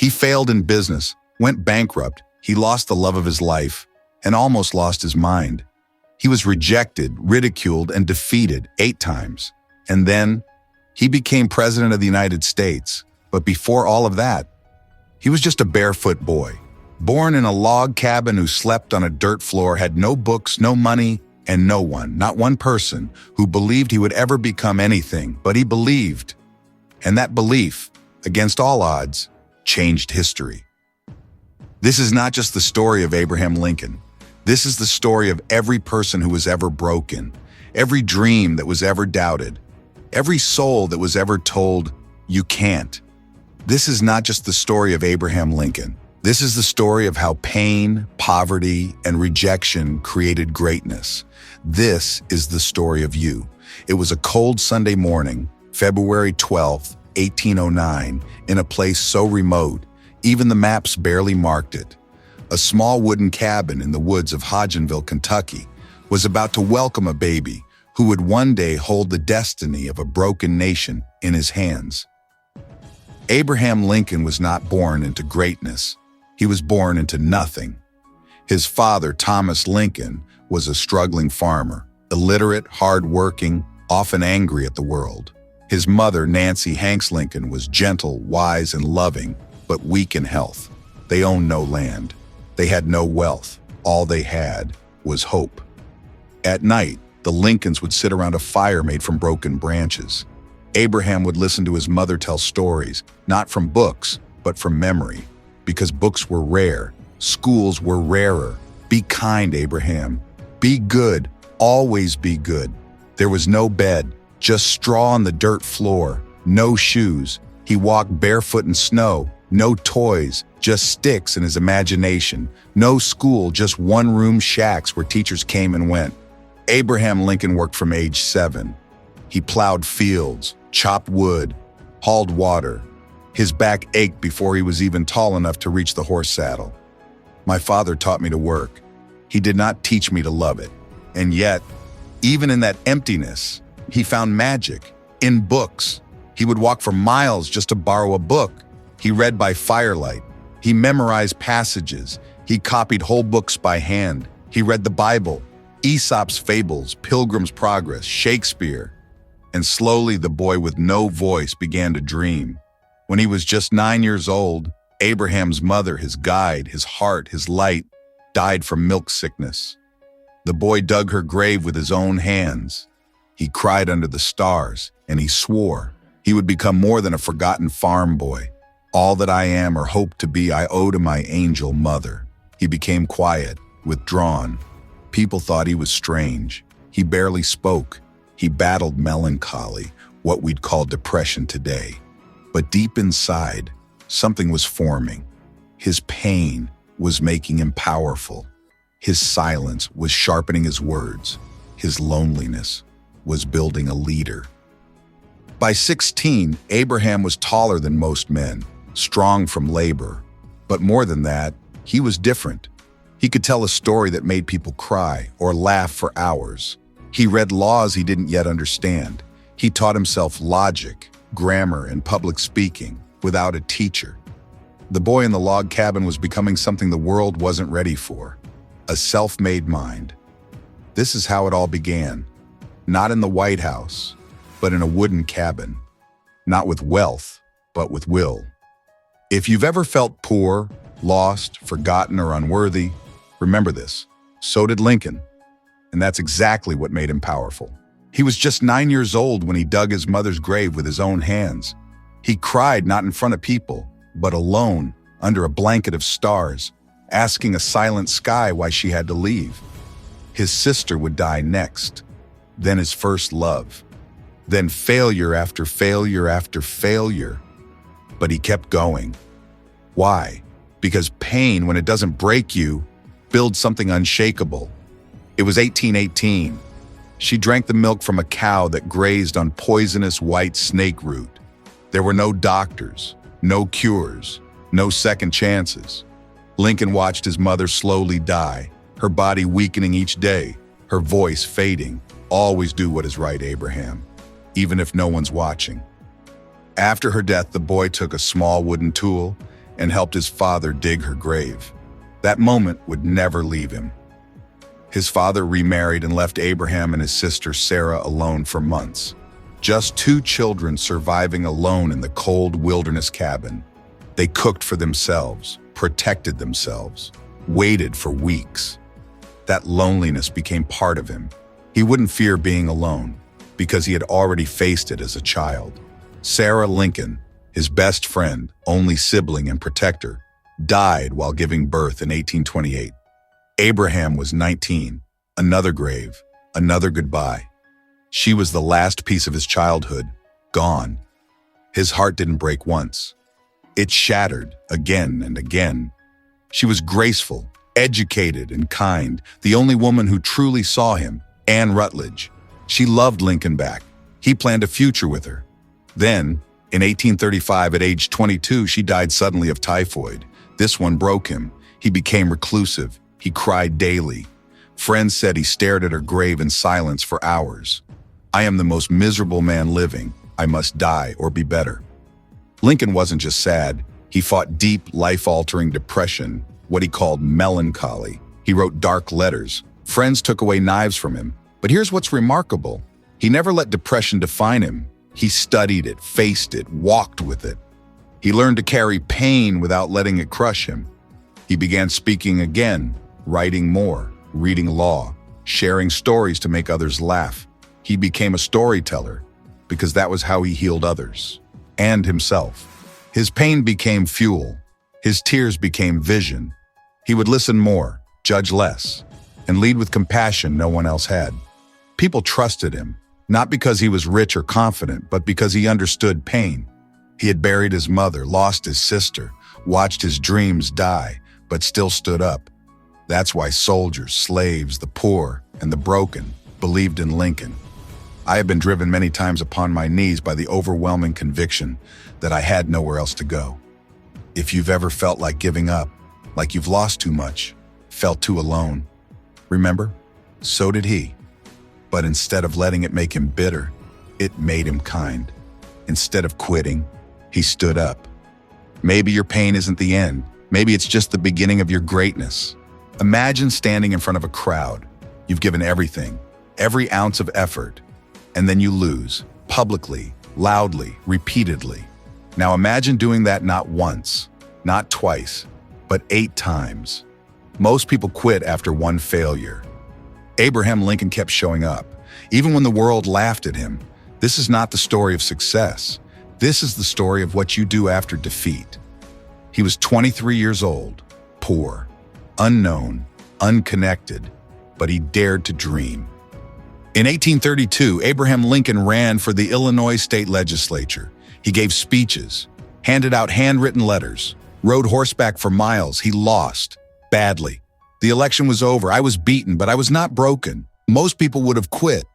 He failed in business, went bankrupt, he lost the love of his life, and almost lost his mind. He was rejected, ridiculed, and defeated 8 times. And then, he became president of the United States. But before all of that, he was just a barefoot boy, born in a log cabin who slept on a dirt floor, had no books, no money, and no one, not one person, who believed he would ever become anything, but he believed. And that belief, against all odds, changed history. This is not just the story of Abraham Lincoln. This is the story of every person who was ever broken, every dream that was ever doubted, every soul that was ever told, "You can't." This is not just the story of Abraham Lincoln. This is the story of how pain, poverty, and rejection created greatness. This is the story of you. It was a cold Sunday morning, February 12th, 1809, in a place so remote, even the maps barely marked it. A small wooden cabin in the woods of Hodgenville, Kentucky, was about to welcome a baby who would one day hold the destiny of a broken nation in his hands. Abraham Lincoln was not born into greatness. He was born into nothing. His father, Thomas Lincoln, was a struggling farmer, illiterate, hard-working, often angry at the world. His mother, Nancy Hanks Lincoln, was gentle, wise, and loving, but weak in health. They owned no land. They had no wealth. All they had was hope. At night, the Lincolns would sit around a fire made from broken branches. Abraham would listen to his mother tell stories, not from books, but from memory. Because books were rare, schools were rarer. Be kind, Abraham. Be good. Always be good. There was no bed, just straw on the dirt floor, no shoes. He walked barefoot in snow, no toys, just sticks in his imagination. No school, just one-room shacks where teachers came and went. Abraham Lincoln worked from age 7. He plowed fields, chopped wood, hauled water. His back ached before he was even tall enough to reach the horse saddle. My father taught me to work. He did not teach me to love it. And yet, even in that emptiness, he found magic in books. He would walk for miles just to borrow a book. He read by firelight. He memorized passages. He copied whole books by hand. He read the Bible, Aesop's Fables, Pilgrim's Progress, Shakespeare. And slowly the boy with no voice began to dream. When he was just 9 years old, Abraham's mother, his guide, his heart, his light, died from milk sickness. The boy dug her grave with his own hands. He cried under the stars, and he swore he would become more than a forgotten farm boy. All that I am or hope to be, I owe to my angel mother. He became quiet, withdrawn. People thought he was strange. He barely spoke. He battled melancholy, what we'd call depression today. But deep inside, something was forming. His pain was making him powerful. His silence was sharpening his words. His loneliness was building a leader. By 16, Abraham was taller than most men, strong from labor. But more than that, he was different. He could tell a story that made people cry or laugh for hours. He read laws he didn't yet understand. He taught himself logic, grammar, and public speaking without a teacher. The boy in the log cabin was becoming something the world wasn't ready for, a self-made mind. This is how it all began, not in the White House, but in a wooden cabin, not with wealth, but with will. If you've ever felt poor, lost, forgotten, or unworthy, remember this. So did Lincoln. And that's exactly what made him powerful. He was just 9 years old when he dug his mother's grave with his own hands. He cried not in front of people, but alone, under a blanket of stars, asking a silent sky why she had to leave. His sister would die next, then his first love, then failure after failure after failure. But he kept going. Why? Because pain, when it doesn't break you, builds something unshakable. It was 1818. She drank the milk from a cow that grazed on poisonous white snake root. There were no doctors, no cures, no second chances. Lincoln watched his mother slowly die, her body weakening each day, her voice fading. Always do what is right, Abraham, even if no one's watching. After her death, the boy took a small wooden tool and helped his father dig her grave. That moment would never leave him. His father remarried and left Abraham and his sister Sarah alone for months. Just two children surviving alone in the cold wilderness cabin. They cooked for themselves, protected themselves, waited for weeks. That loneliness became part of him. He wouldn't fear being alone because he had already faced it as a child. Sarah Lincoln, his best friend, only sibling and protector, died while giving birth in 1828. Abraham was 19, another grave, another goodbye. She was the last piece of his childhood, gone. His heart didn't break once. It shattered again and again. She was graceful, educated, and kind, the only woman who truly saw him, Anne Rutledge. She loved Lincoln back. He planned a future with her. Then, in 1835, at age 22, she died suddenly of typhoid. This one broke him. He became reclusive. He cried daily. Friends said he stared at her grave in silence for hours. "I am the most miserable man living. I must die or be better." Lincoln wasn't just sad. He fought deep, life-altering depression, what he called melancholy. He wrote dark letters. Friends took away knives from him. But here's what's remarkable. He never let depression define him. He studied it, faced it, walked with it. He learned to carry pain without letting it crush him. He began speaking again, writing more, reading law, sharing stories to make others laugh. He became a storyteller because that was how he healed others and himself. His pain became fuel. His tears became vision. He would listen more, judge less, and lead with compassion no one else had. People trusted him, not because he was rich or confident, but because he understood pain. He had buried his mother, lost his sister, watched his dreams die, but still stood up. That's why soldiers, slaves, the poor, and the broken believed in Lincoln. I have been driven many times upon my knees by the overwhelming conviction that I had nowhere else to go. If you've ever felt like giving up, like you've lost too much, felt too alone, remember? So did he. But instead of letting it make him bitter, it made him kind. Instead of quitting, he stood up. Maybe your pain isn't the end. Maybe it's just the beginning of your greatness. Imagine standing in front of a crowd. You've given everything, every ounce of effort, and then you lose, publicly, loudly, repeatedly. Now imagine doing that not once, not twice, but 8 times. Most people quit after one failure. Abraham Lincoln kept showing up, even when the world laughed at him. This is not the story of success. This is the story of what you do after defeat. He was 23 years old, poor, unknown, unconnected, but he dared to dream. In 1832, Abraham Lincoln ran for the Illinois state legislature. He gave speeches, handed out handwritten letters, rode horseback for miles. He lost, badly. The election was over. I was beaten, but I was not broken. Most people would have quit.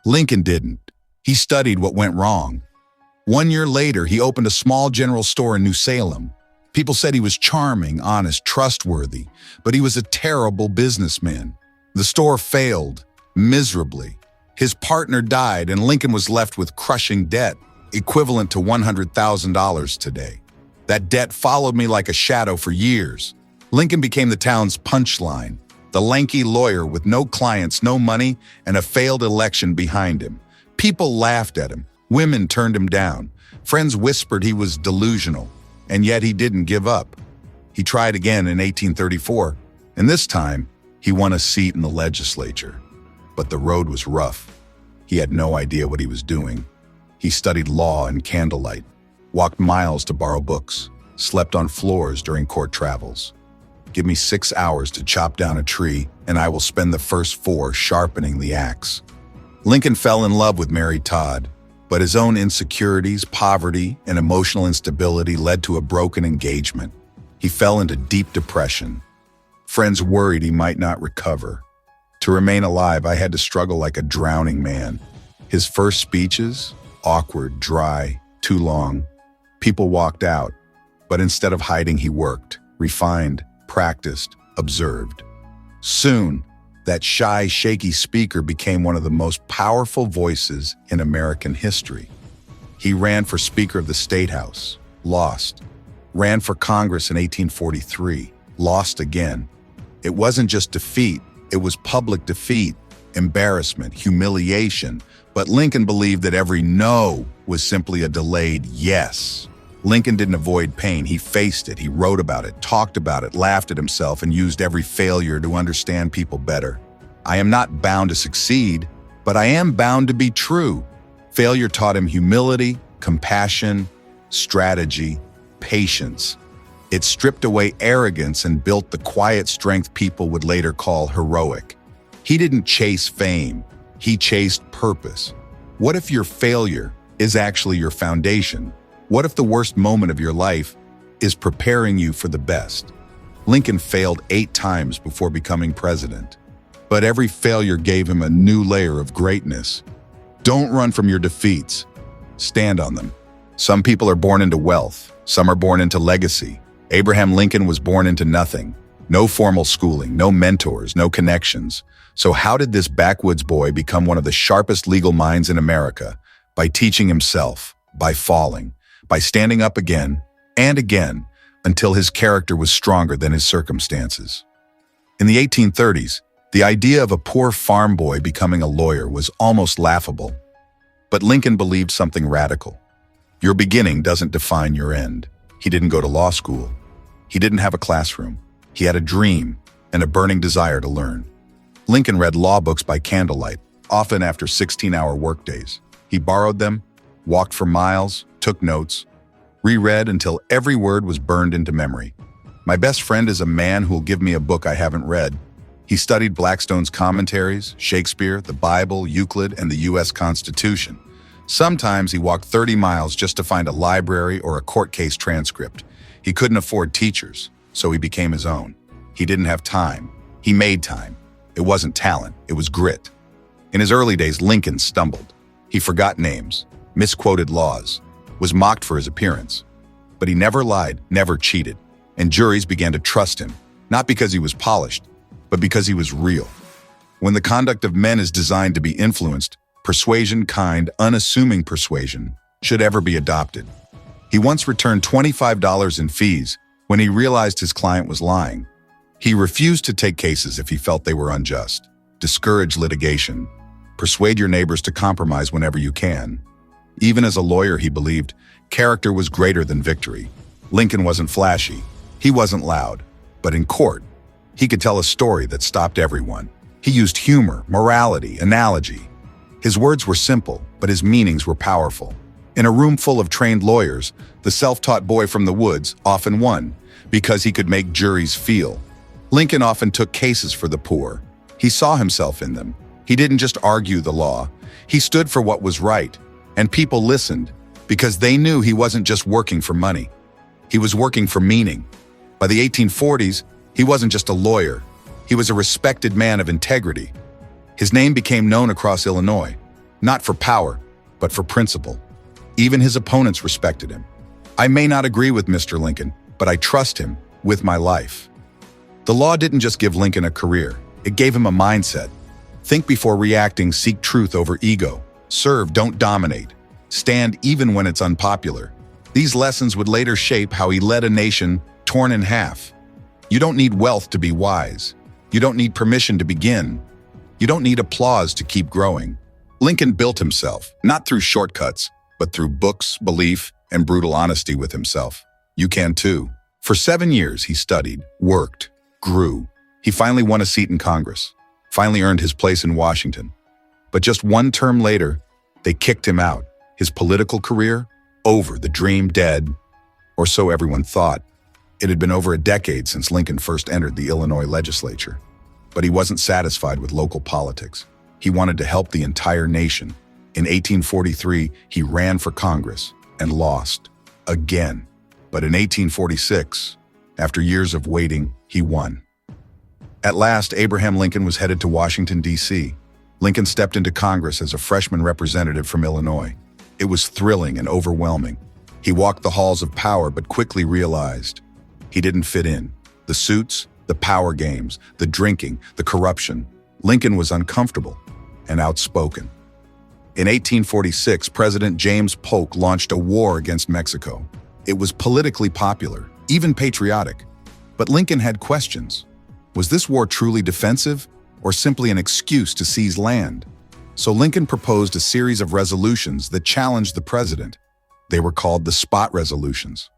Lincoln didn't. He studied what went wrong. 1 year later, he opened a small general store in New Salem. People said he was charming, honest, trustworthy, but he was a terrible businessman. The store failed, miserably. His partner died, and Lincoln was left with crushing debt, equivalent to $100,000 today. That debt followed me like a shadow for years. Lincoln became the town's punchline, the lanky lawyer with no clients, no money, and a failed election behind him. People laughed at him. Women turned him down. Friends whispered he was delusional, and yet he didn't give up. He tried again in 1834, and this time, he won a seat in the legislature. But the road was rough. He had no idea what he was doing. He studied law in candlelight, walked miles to borrow books, slept on floors during court travels. Give me 6 hours to chop down a tree, and I will spend the first 4 sharpening the axe. Lincoln fell in love with Mary Todd, but his own insecurities, poverty, and emotional instability led to a broken engagement. He fell into deep depression. Friends worried he might not recover. To remain alive, I had to struggle like a drowning man. His first speeches, awkward, dry, too long. People walked out, but instead of hiding, he worked, refined, practiced, observed. Soon, that shy, shaky speaker became one of the most powerful voices in American history. He ran for Speaker of the State House, lost, ran for Congress in 1843, lost again. It wasn't just defeat, it was public defeat, embarrassment, humiliation. But Lincoln believed that every no was simply a delayed yes. Lincoln didn't avoid pain, he faced it, he wrote about it, talked about it, laughed at himself, and used every failure to understand people better. I am not bound to succeed, but I am bound to be true. Failure taught him humility, compassion, strategy, patience. It stripped away arrogance and built the quiet strength people would later call heroic. He didn't chase fame, he chased purpose. What if your failure is actually your foundation? What if the worst moment of your life is preparing you for the best? Lincoln failed 8 times before becoming president, but every failure gave him a new layer of greatness. Don't run from your defeats. Stand on them. Some people are born into wealth. Some are born into legacy. Abraham Lincoln was born into nothing. No formal schooling, no mentors, no connections. So how did this backwoods boy become one of the sharpest legal minds in America? By teaching himself, by falling, by standing up again and again until his character was stronger than his circumstances. In the 1830s, the idea of a poor farm boy becoming a lawyer was almost laughable. But Lincoln believed something radical. Your beginning doesn't define your end. He didn't go to law school. He didn't have a classroom. He had a dream and a burning desire to learn. Lincoln read law books by candlelight, often after 16-hour workdays. He borrowed them, walked for miles, took notes, reread until every word was burned into memory. My best friend is a man who'll give me a book I haven't read. He studied Blackstone's commentaries, Shakespeare, the Bible, Euclid, and the U.S. Constitution. Sometimes he walked 30 miles just to find a library or a court case transcript. He couldn't afford teachers, so he became his own. He didn't have time. He made time. It wasn't talent, it was grit. In his early days, Lincoln stumbled. He forgot names, misquoted laws, was mocked for his appearance. But he never lied, never cheated, and juries began to trust him, not because he was polished, but because he was real. When the conduct of men is designed to be influenced, persuasion, kind, unassuming persuasion, should ever be adopted. He once returned $25 in fees when he realized his client was lying. He refused to take cases if he felt they were unjust. Discourage litigation. Persuade your neighbors to compromise whenever you can. Even as a lawyer, he believed character was greater than victory. Lincoln wasn't flashy. He wasn't loud. But in court, he could tell a story that stopped everyone. He used humor, morality, analogy. His words were simple, but his meanings were powerful. In a room full of trained lawyers, the self-taught boy from the woods often won because he could make juries feel. Lincoln often took cases for the poor. He saw himself in them. He didn't just argue the law. He stood for what was right, and people listened because they knew he wasn't just working for money. He was working for meaning. By the 1840s, he wasn't just a lawyer. He was a respected man of integrity. His name became known across Illinois, not for power, but for principle. Even his opponents respected him. I may not agree with Mr. Lincoln, but I trust him with my life. The law didn't just give Lincoln a career, it gave him a mindset. Think before reacting, seek truth over ego. Serve, don't dominate. Stand even when it's unpopular. These lessons would later shape how he led a nation torn in half. You don't need wealth to be wise. You don't need permission to begin. You don't need applause to keep growing. Lincoln built himself, not through shortcuts, but through books, belief, and brutal honesty with himself. You can too. For 7 years, he studied, worked, grew. He finally won a seat in Congress, finally earned his place in Washington. But just 1 term later, they kicked him out. His political career, over, the dream dead, or so everyone thought. It had been over a decade since Lincoln first entered the Illinois legislature. But he wasn't satisfied with local politics. He wanted to help the entire nation. In 1843, he ran for Congress and lost again. But in 1846, after years of waiting, he won. At last, Abraham Lincoln was headed to Washington, D.C. Lincoln stepped into Congress as a freshman representative from Illinois. It was thrilling and overwhelming. He walked the halls of power, but quickly realized he didn't fit in. The suits, the power games, the drinking, the corruption. Lincoln was uncomfortable and outspoken. In 1846, President James Polk launched a war against Mexico. It was politically popular, even patriotic. But Lincoln had questions. Was this war truly defensive, or simply an excuse to seize land? So Lincoln proposed a series of resolutions that challenged the president. They were called the Spot Resolutions.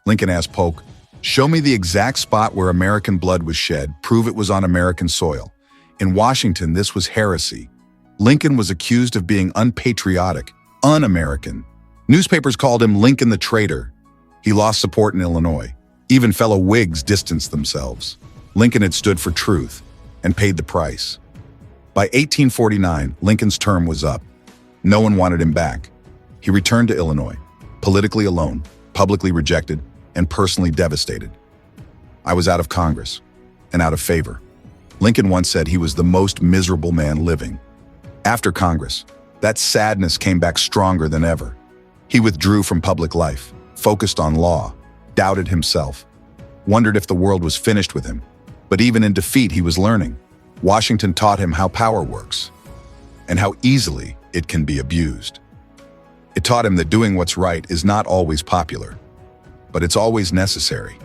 Lincoln asked Polk, "Show me the exact spot where American blood was shed, prove it was on American soil." In Washington, this was heresy. Lincoln was accused of being unpatriotic, un-American. Newspapers called him Lincoln the Traitor. He lost support in Illinois. Even fellow Whigs distanced themselves. Lincoln had stood for truth and paid the price. By 1849, Lincoln's term was up. No one wanted him back. He returned to Illinois, politically alone, publicly rejected, and personally devastated. "I was out of Congress and out of favor." Lincoln once said he was the most miserable man living. After Congress, that sadness came back stronger than ever. He withdrew from public life, focused on law, doubted himself, wondered if the world was finished with him. But even in defeat, he was learning. Washington taught him how power works and how easily it can be abused. It taught him that doing what's right is not always popular, but it's always necessary.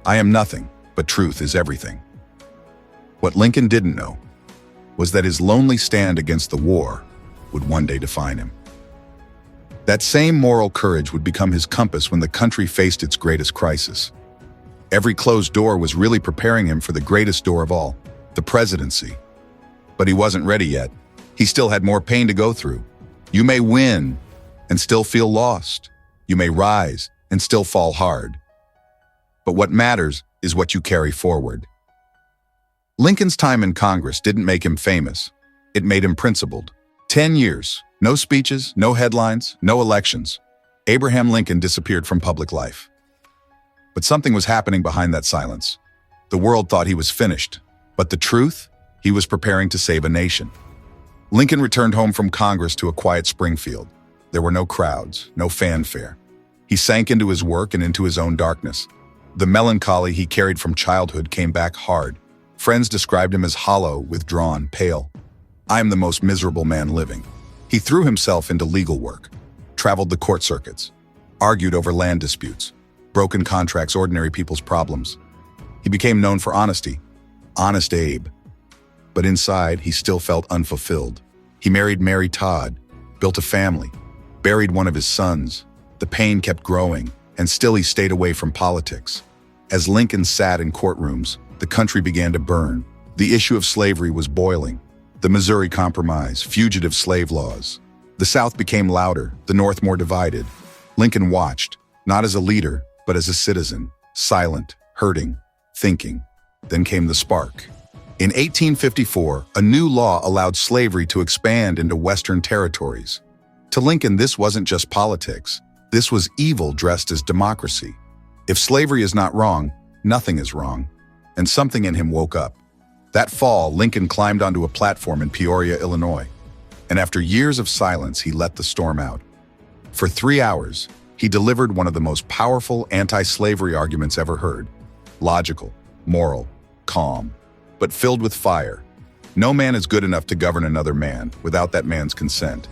"I am nothing, but truth is everything." What Lincoln didn't know was that his lonely stand against the war would one day define him. That same moral courage would become his compass when the country faced its greatest crisis. Every closed door was really preparing him for the greatest door of all, the presidency. But he wasn't ready yet. He still had more pain to go through. You may win and still feel lost. You may rise and still fall hard. But what matters is what you carry forward. Lincoln's time in Congress didn't make him famous. It made him principled. 10 years, no speeches, no headlines, no elections. Abraham Lincoln disappeared from public life. But something was happening behind that silence. The world thought he was finished. But the truth? He was preparing to save a nation. Lincoln returned home from Congress to a quiet Springfield. There were no crowds, no fanfare. He sank into his work and into his own darkness. The melancholy he carried from childhood came back hard. Friends described him as hollow, withdrawn, pale. "I am the most miserable man living." He threw himself into legal work, traveled the court circuits, argued over land disputes, broken contracts, ordinary people's problems. He became known for honesty, Honest Abe. But inside, he still felt unfulfilled. He married Mary Todd, built a family, buried one of his sons. The pain kept growing, and still he stayed away from politics. As Lincoln sat in courtrooms, the country began to burn. The issue of slavery was boiling. The Missouri Compromise, fugitive slave laws. The South became louder, the North more divided. Lincoln watched, not as a leader, but as a citizen, silent, hurting, thinking. Then came the spark. In 1854, a new law allowed slavery to expand into Western territories. To Lincoln, this wasn't just politics. This was evil dressed as democracy. If slavery is not wrong, nothing is wrong. And something in him woke up. That fall, Lincoln climbed onto a platform in Peoria, Illinois. And after years of silence, he let the storm out. For 3 hours, he delivered one of the most powerful anti-slavery arguments ever heard. Logical, moral, calm, but filled with fire. No man is good enough to govern another man without that man's consent.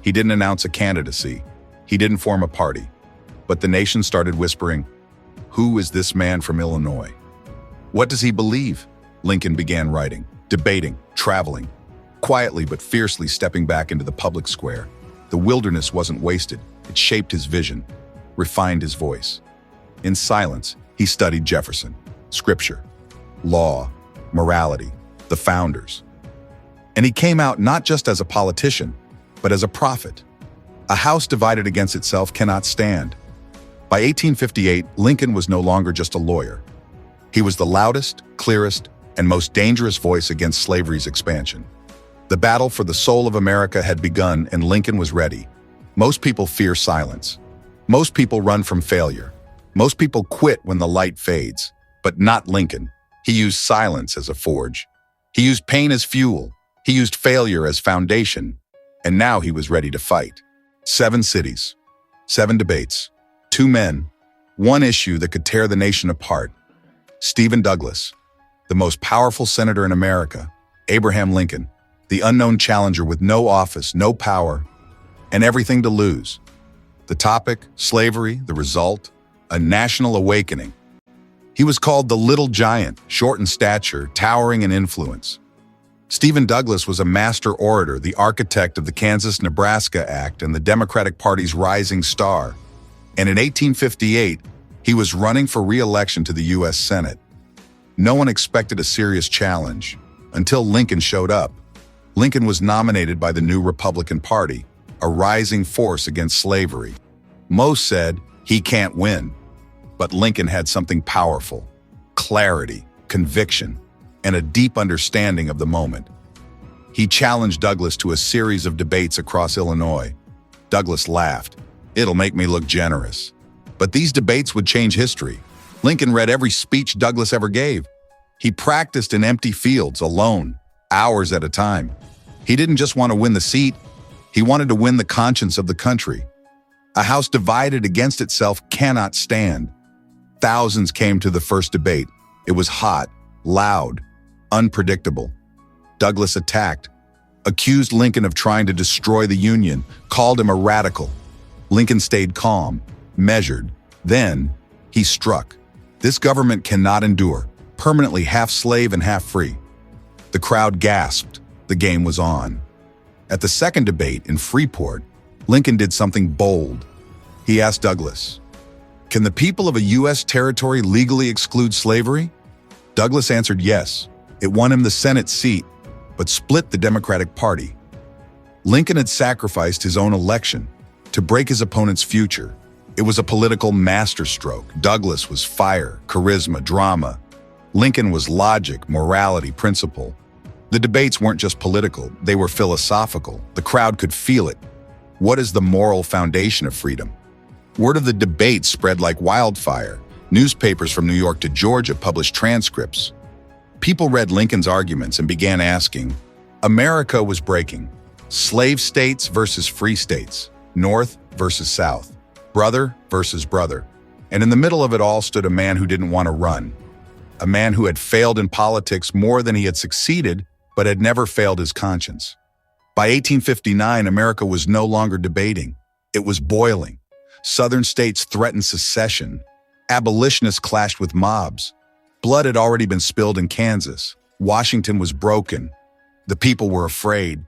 He didn't announce a candidacy. He didn't form a party. But the nation started whispering, "Who is this man from Illinois? What does he believe?" Lincoln began writing, debating, traveling, quietly but fiercely stepping back into the public square. The wilderness wasn't wasted. It shaped his vision, refined his voice. In silence, he studied Jefferson, scripture, law, morality, the founders. And he came out not just as a politician, but as a prophet. A house divided against itself cannot stand. By 1858, Lincoln was no longer just a lawyer. He was the loudest, clearest, and most dangerous voice against slavery's expansion. The battle for the soul of America had begun, and Lincoln was ready. Most people fear silence. Most people run from failure. Most people quit when the light fades. But not Lincoln. He used silence as a forge. He used pain as fuel. He used failure as foundation. And now he was ready to fight. 7 cities, 7 debates, 2 men, 1 issue that could tear the nation apart. Stephen Douglas, the most powerful senator in America. Abraham Lincoln, the unknown challenger with no office, no power, and everything to lose. The topic, slavery, the result, a national awakening. He was called the Little Giant, short in stature, towering in influence. Stephen Douglas was a master orator, the architect of the Kansas-Nebraska Act and the Democratic Party's rising star. And in 1858, he was running for re-election to the U.S. Senate. No one expected a serious challenge until Lincoln showed up. Lincoln was nominated by the new Republican Party, a rising force against slavery. Most said he can't win, but Lincoln had something powerful: clarity, conviction, and a deep understanding of the moment. He challenged Douglas to a series of debates across Illinois. Douglas laughed. "It'll make me look generous." But these debates would change history. Lincoln read every speech Douglas ever gave. He practiced in empty fields, alone, hours at a time. He didn't just want to win the seat, he wanted to win the conscience of the country. A house divided against itself cannot stand. Thousands came to the first debate. It was hot, loud, unpredictable. Douglas attacked, accused Lincoln of trying to destroy the Union, called him a radical. Lincoln stayed calm, measured. Then, he struck. "This government cannot endure, permanently half slave and half free." The crowd gasped. The game was on. At the second debate in Freeport, Lincoln did something bold. He asked Douglas, "Can the people of a U.S. territory legally exclude slavery?" Douglas answered yes. It won him the Senate seat, but split the Democratic Party. Lincoln had sacrificed his own election to break his opponent's future. It was a political masterstroke. Douglas was fire, charisma, drama. Lincoln was logic, morality, principle. The debates weren't just political, they were philosophical. The crowd could feel it. What is the moral foundation of freedom? Word of the debate spread like wildfire. Newspapers from New York to Georgia published transcripts. People read Lincoln's arguments and began asking, America was breaking. Slave states versus free states. North versus South. Brother versus brother. And in the middle of it all stood a man who didn't want to run. A man who had failed in politics more than he had succeeded, but had never failed his conscience. By 1859, America was no longer debating. It was boiling. Southern states threatened secession. Abolitionists clashed with mobs. Blood had already been spilled in Kansas. Washington was broken. The people were afraid.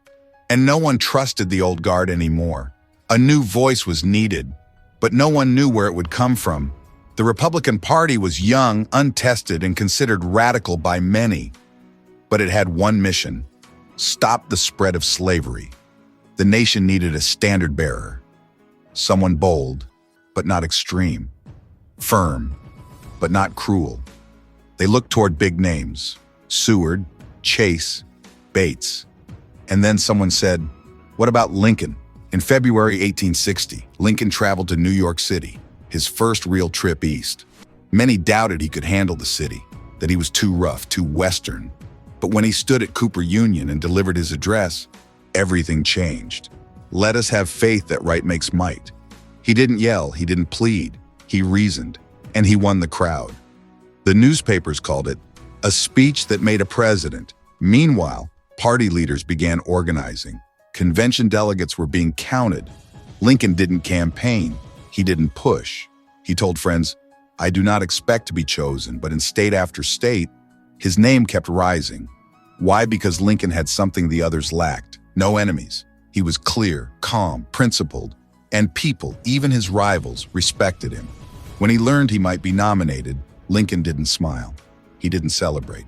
And no one trusted the old guard anymore. A new voice was needed, but no one knew where it would come from. The Republican Party was young, untested, and considered radical by many. But it had one mission: stop the spread of slavery. The nation needed a standard bearer. Someone bold, but not extreme. Firm, but not cruel. They looked toward big names: Seward, Chase, Bates. And then someone said, "What about Lincoln?" In February 1860, Lincoln traveled to New York City, his first real trip east. Many doubted he could handle the city, that he was too rough, too Western. But when he stood at Cooper Union and delivered his address, everything changed. Let us have faith that right makes might. He didn't yell, he didn't plead, he reasoned, and he won the crowd. The newspapers called it a speech that made a president. Meanwhile, party leaders began organizing. Convention delegates were being counted. Lincoln didn't campaign. He didn't push. He told friends, "I do not expect to be chosen," but in state after state, his name kept rising. Why? Because Lincoln had something the others lacked. No enemies. He was clear, calm, principled, and people, even his rivals, respected him. When he learned he might be nominated, Lincoln didn't smile. He didn't celebrate.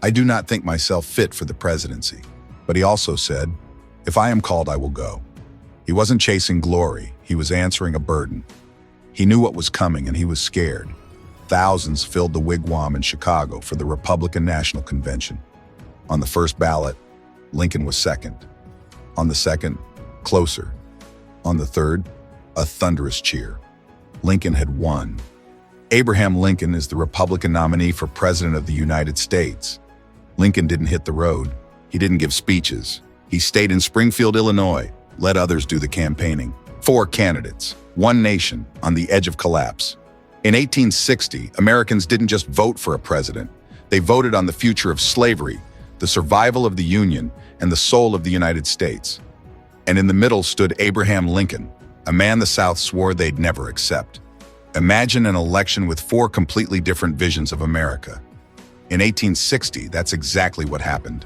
"I do not think myself fit for the presidency." But he also said, "If I am called, I will go." He wasn't chasing glory. He was answering a burden. He knew what was coming, and he was scared. Thousands filled the wigwam in Chicago for the Republican National Convention. On the first ballot, Lincoln was second. On the second, closer. On the third, a thunderous cheer. Lincoln had won. Abraham Lincoln is the Republican nominee for President of the United States. Lincoln didn't hit the road. He didn't give speeches. He stayed in Springfield, Illinois, let others do the campaigning. 4 candidates, 1 nation on the edge of collapse. In 1860, Americans didn't just vote for a president. They voted on the future of slavery, the survival of the Union, and the soul of the United States. And in the middle stood Abraham Lincoln, a man the South swore they'd never accept. Imagine an election with four completely different visions of America. In 1860, that's exactly what happened.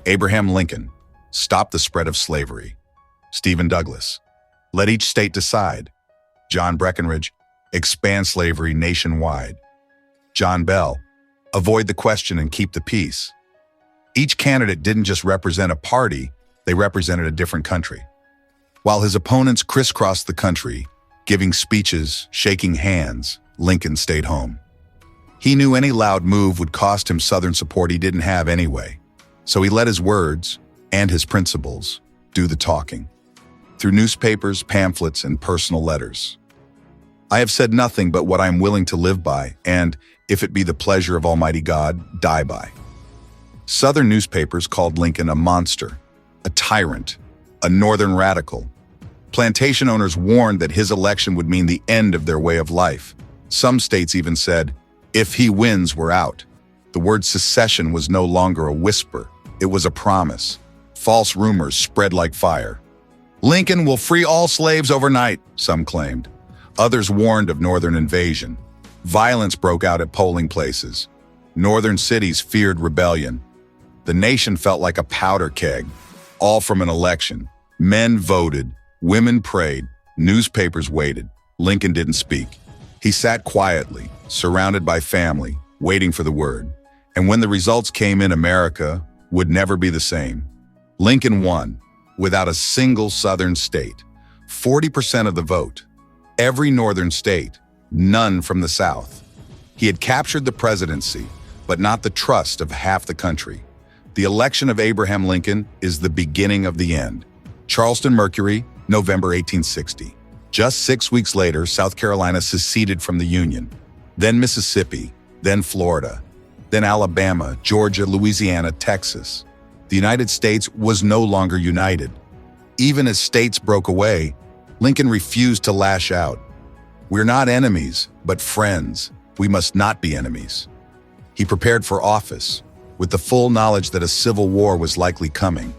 Abraham Lincoln, stop the spread of slavery. Stephen Douglas, let each state decide. John Breckinridge, expand slavery nationwide. John Bell, avoid the question and keep the peace. Each candidate didn't just represent a party, they represented a different country. While his opponents crisscrossed the country, giving speeches, shaking hands, Lincoln stayed home. He knew any loud move would cost him Southern support he didn't have anyway, so he let his words and his principles do the talking. Through newspapers, pamphlets, and personal letters. I have said nothing but what I am willing to live by, and, if it be the pleasure of Almighty God, die by. Southern newspapers called Lincoln a monster, a tyrant, a Northern radical. Plantation owners warned that his election would mean the end of their way of life. Some states even said, if he wins, we're out. The word secession was no longer a whisper, it was a promise. False rumors spread like fire. Lincoln will free all slaves overnight, some claimed. Others warned of Northern invasion. Violence broke out at polling places. Northern cities feared rebellion. The nation felt like a powder keg, all from an election. Men voted, women prayed, newspapers waited. Lincoln didn't speak. He sat quietly, surrounded by family, waiting for the word. And when the results came in, America would never be the same. Lincoln won, without a single Southern state. 40% of the vote. Every Northern state, none from the South. He had captured the presidency, but not the trust of half the country. The election of Abraham Lincoln is the beginning of the end. Charleston Mercury, November 1860. Just 6 weeks later, South Carolina seceded from the Union. Then Mississippi, then Florida, then Alabama, Georgia, Louisiana, Texas. The United States was no longer united. Even as states broke away, Lincoln refused to lash out. We're not enemies, but friends. We must not be enemies. He prepared for office, with the full knowledge that a civil war was likely coming.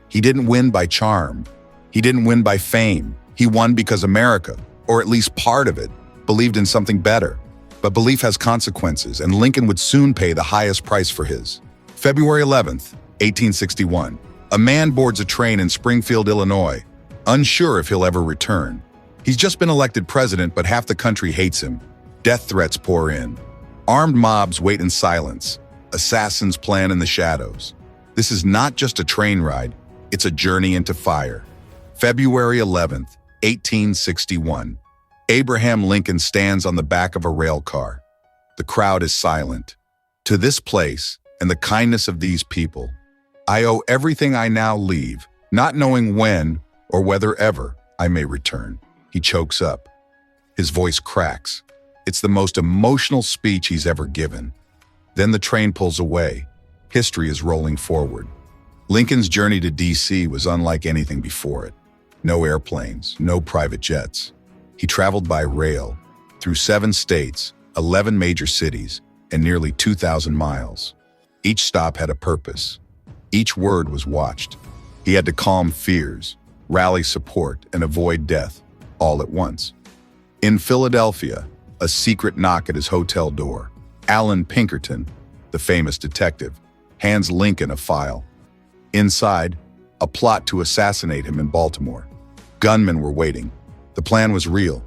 He didn't win by charm. He didn't win by fame. He won because America, or at least part of it, believed in something better. But belief has consequences, and Lincoln would soon pay the highest price for his. February 11th, 1861. A man boards a train in Springfield, Illinois, unsure if he'll ever return. He's just been elected president, but half the country hates him. Death threats pour in. Armed mobs wait in silence. Assassins plan in the shadows. This is not just a train ride, it's a journey into fire. February 11th, 1861. Abraham Lincoln stands on the back of a rail car. The crowd is silent. To this place and the kindness of these people, I owe everything I now leave, not knowing when or whether ever I may return. He chokes up. His voice cracks. It's the most emotional speech he's ever given. Then the train pulls away. History is rolling forward. Lincoln's journey to D.C. was unlike anything before it. No airplanes, no private jets. He traveled by rail, through 7 states, 11 major cities, and nearly 2,000 miles. Each stop had a purpose. Each word was watched. He had to calm fears, rally support, and avoid death, all at once. In Philadelphia, a secret knock at his hotel door. Allan Pinkerton, the famous detective, hands Lincoln a file. Inside, a plot to assassinate him in Baltimore. Gunmen were waiting. The plan was real.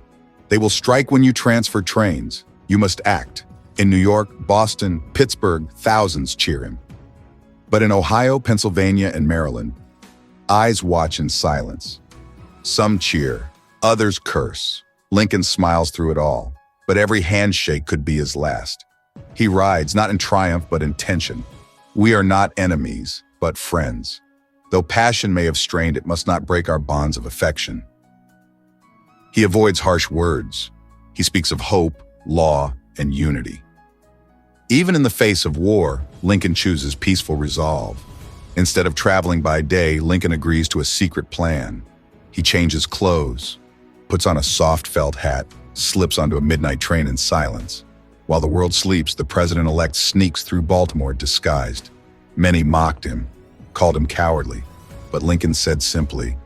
They will strike when you transfer trains. You must act. In New York, Boston, Pittsburgh, thousands cheer him. But in Ohio, Pennsylvania, and Maryland, eyes watch in silence. Some cheer, others curse. Lincoln smiles through it all, but every handshake could be his last. He rides, not in triumph, but in tension. We are not enemies, but friends. Though passion may have strained, it must not break our bonds of affection. He avoids harsh words. He speaks of hope, law, and unity. Even in the face of war, Lincoln chooses peaceful resolve. Instead of traveling by day, Lincoln agrees to a secret plan. He changes clothes, puts on a soft felt hat, slips onto a midnight train in silence. While the world sleeps, the president-elect sneaks through Baltimore disguised. Many mocked him, called him cowardly, but Lincoln said simply,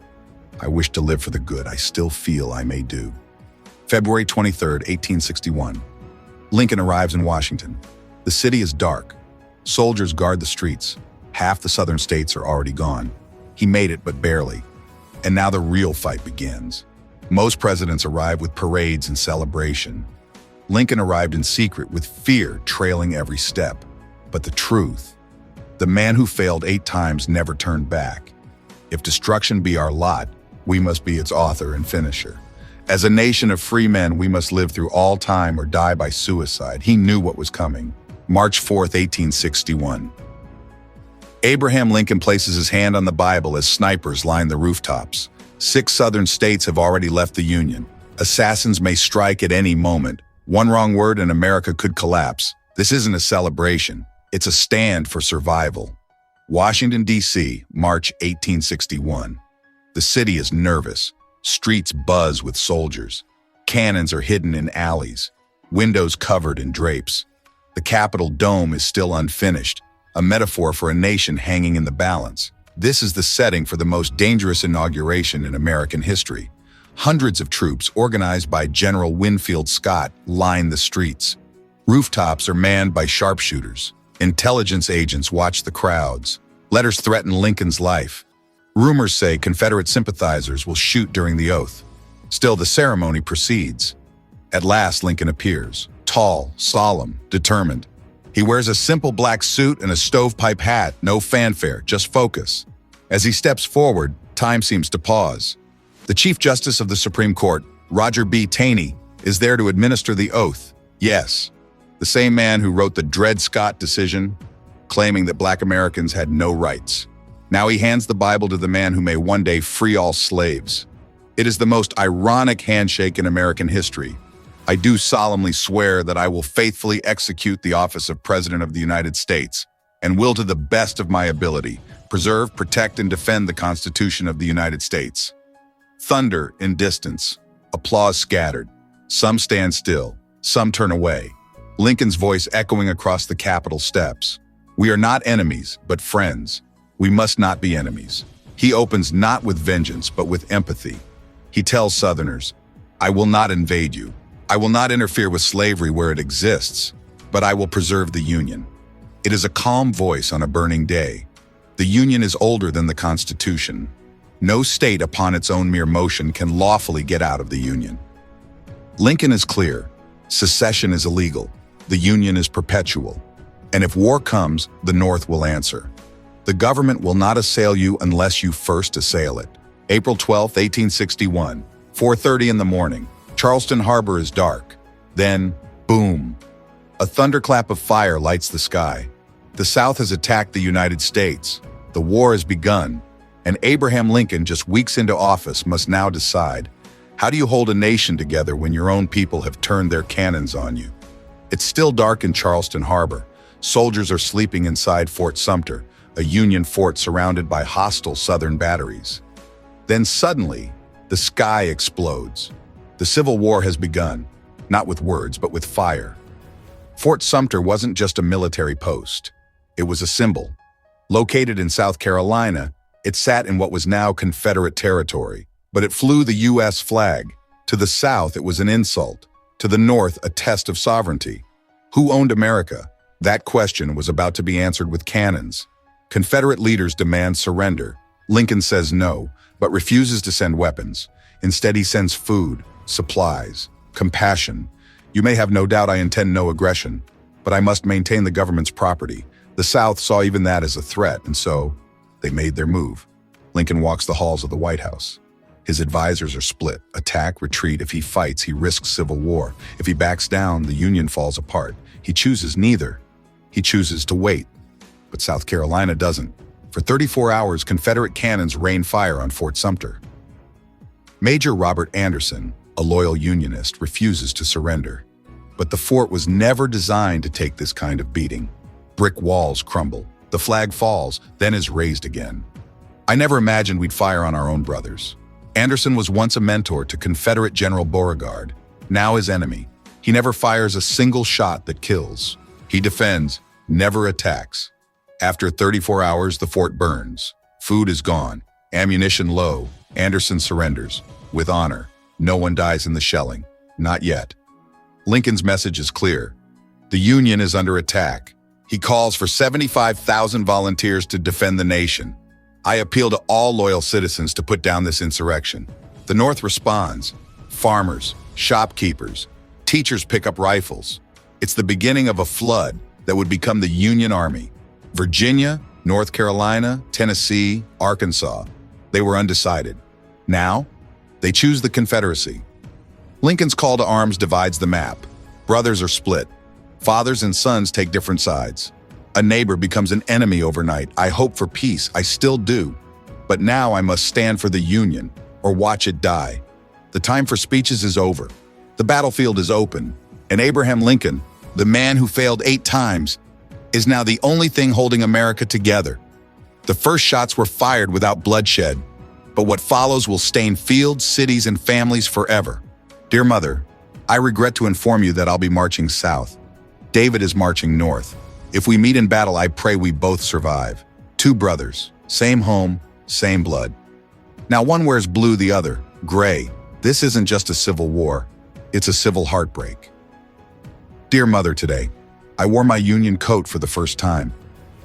I wish to live for the good I still feel I may do. February 23, 1861. Lincoln arrives in Washington. The city is dark. Soldiers guard the streets. Half the southern states are already gone. He made it, but barely. And now the real fight begins. Most presidents arrive with parades and celebration. Lincoln arrived in secret with fear trailing every step. But the truth, the man who failed 8 times never turned back. If destruction be our lot, we must be its author and finisher. As a nation of free men, we must live through all time or die by suicide. He knew what was coming. March 4, 1861. Abraham Lincoln places his hand on the Bible as snipers line the rooftops. 6 southern states have already left the Union. Assassins may strike at any moment. One wrong word and America could collapse. This isn't a celebration. It's a stand for survival. Washington, D.C., March 1861. The city is nervous. Streets buzz with soldiers. Cannons are hidden in alleys. Windows covered in drapes. The Capitol dome is still unfinished, a metaphor for a nation hanging in the balance. This is the setting for the most dangerous inauguration in American history. Hundreds of troops, organized by General Winfield Scott, line the streets. Rooftops are manned by sharpshooters. Intelligence agents watch the crowds. Letters threaten Lincoln's life. Rumors say Confederate sympathizers will shoot during the oath. Still, the ceremony proceeds. At last, Lincoln appears. Tall, solemn, determined. He wears a simple black suit and a stovepipe hat, no fanfare, just focus. As he steps forward, time seems to pause. The Chief Justice of the Supreme Court, Roger B. Taney, is there to administer the oath. Yes, the same man who wrote the Dred Scott decision, claiming that Black Americans had no rights. Now he hands the Bible to the man who may one day free all slaves. It is the most ironic handshake in American history. I do solemnly swear that I will faithfully execute the office of President of the United States and will to the best of my ability preserve, protect, and defend the Constitution of the United States. Thunder in distance, applause scattered. Some stand still, some turn away. Lincoln's voice echoing across the Capitol steps. We are not enemies, but friends. We must not be enemies. He opens not with vengeance, but with empathy. He tells Southerners, I will not invade you. I will not interfere with slavery where it exists, but I will preserve the Union. It is a calm voice on a burning day. The Union is older than the Constitution. No state upon its own mere motion can lawfully get out of the Union. Lincoln is clear. Secession is illegal. The Union is perpetual. And if war comes, the North will answer. The government will not assail you unless you first assail it. April 12, 1861, 4:30 in the morning. Charleston Harbor is dark. Then, boom. A thunderclap of fire lights the sky. The South has attacked the United States. The war has begun. And Abraham Lincoln, just weeks into office, must now decide, how do you hold a nation together when your own people have turned their cannons on you? It's still dark in Charleston Harbor. Soldiers are sleeping inside Fort Sumter, a Union fort surrounded by hostile Southern batteries. Then suddenly, the sky explodes. The Civil War has begun, not with words, but with fire. Fort Sumter wasn't just a military post. It was a symbol. Located in South Carolina, it sat in what was now Confederate territory, but it flew the U.S. flag. To the South, it was an insult. To the North, a test of sovereignty. Who owned America? That question was about to be answered with cannons. Confederate leaders demand surrender. Lincoln says no, but refuses to send weapons. Instead, he sends food, supplies, compassion. You may have no doubt I intend no aggression, but I must maintain the government's property. The South saw even that as a threat, and so they made their move. Lincoln walks the halls of the White House. His advisors are split. Attack, retreat. If he fights, he risks civil war. If he backs down, the Union falls apart. He chooses neither. He chooses to wait. But South Carolina doesn't. For 34 hours, Confederate cannons rain fire on Fort Sumter. Major Robert Anderson, a loyal Unionist, refuses to surrender. But the fort was never designed to take this kind of beating. Brick walls crumble. The flag falls, then is raised again. I never imagined we'd fire on our own brothers. Anderson was once a mentor to Confederate General Beauregard, now his enemy. He never fires a single shot that kills. He defends, never attacks. After 34 hours, the fort burns. Food is gone, ammunition low. Anderson surrenders, with honor. No one dies in the shelling. Not yet. Lincoln's message is clear. The Union is under attack. He calls for 75,000 volunteers to defend the nation. I appeal to all loyal citizens to put down this insurrection. The North responds. Farmers, shopkeepers, teachers pick up rifles. It's the beginning of a flood that would become the Union Army. Virginia, North Carolina, Tennessee, Arkansas. They were undecided. Now, they choose the Confederacy. Lincoln's call to arms divides the map. Brothers are split. Fathers and sons take different sides. A neighbor becomes an enemy overnight. I hope for peace, I still do. But now I must stand for the Union, or watch it die. The time for speeches is over. The battlefield is open, and Abraham Lincoln, the man who failed 8 times, is now the only thing holding America together. The first shots were fired without bloodshed, but what follows will stain fields, cities, and families forever. Dear Mother, I regret to inform you that I'll be marching south. David is marching north. If we meet in battle, I pray we both survive. 2 brothers, same home, same blood. Now one wears blue, the other gray. This isn't just a civil war, it's a civil heartbreak. Dear Mother, today, I wore my Union coat for the first time.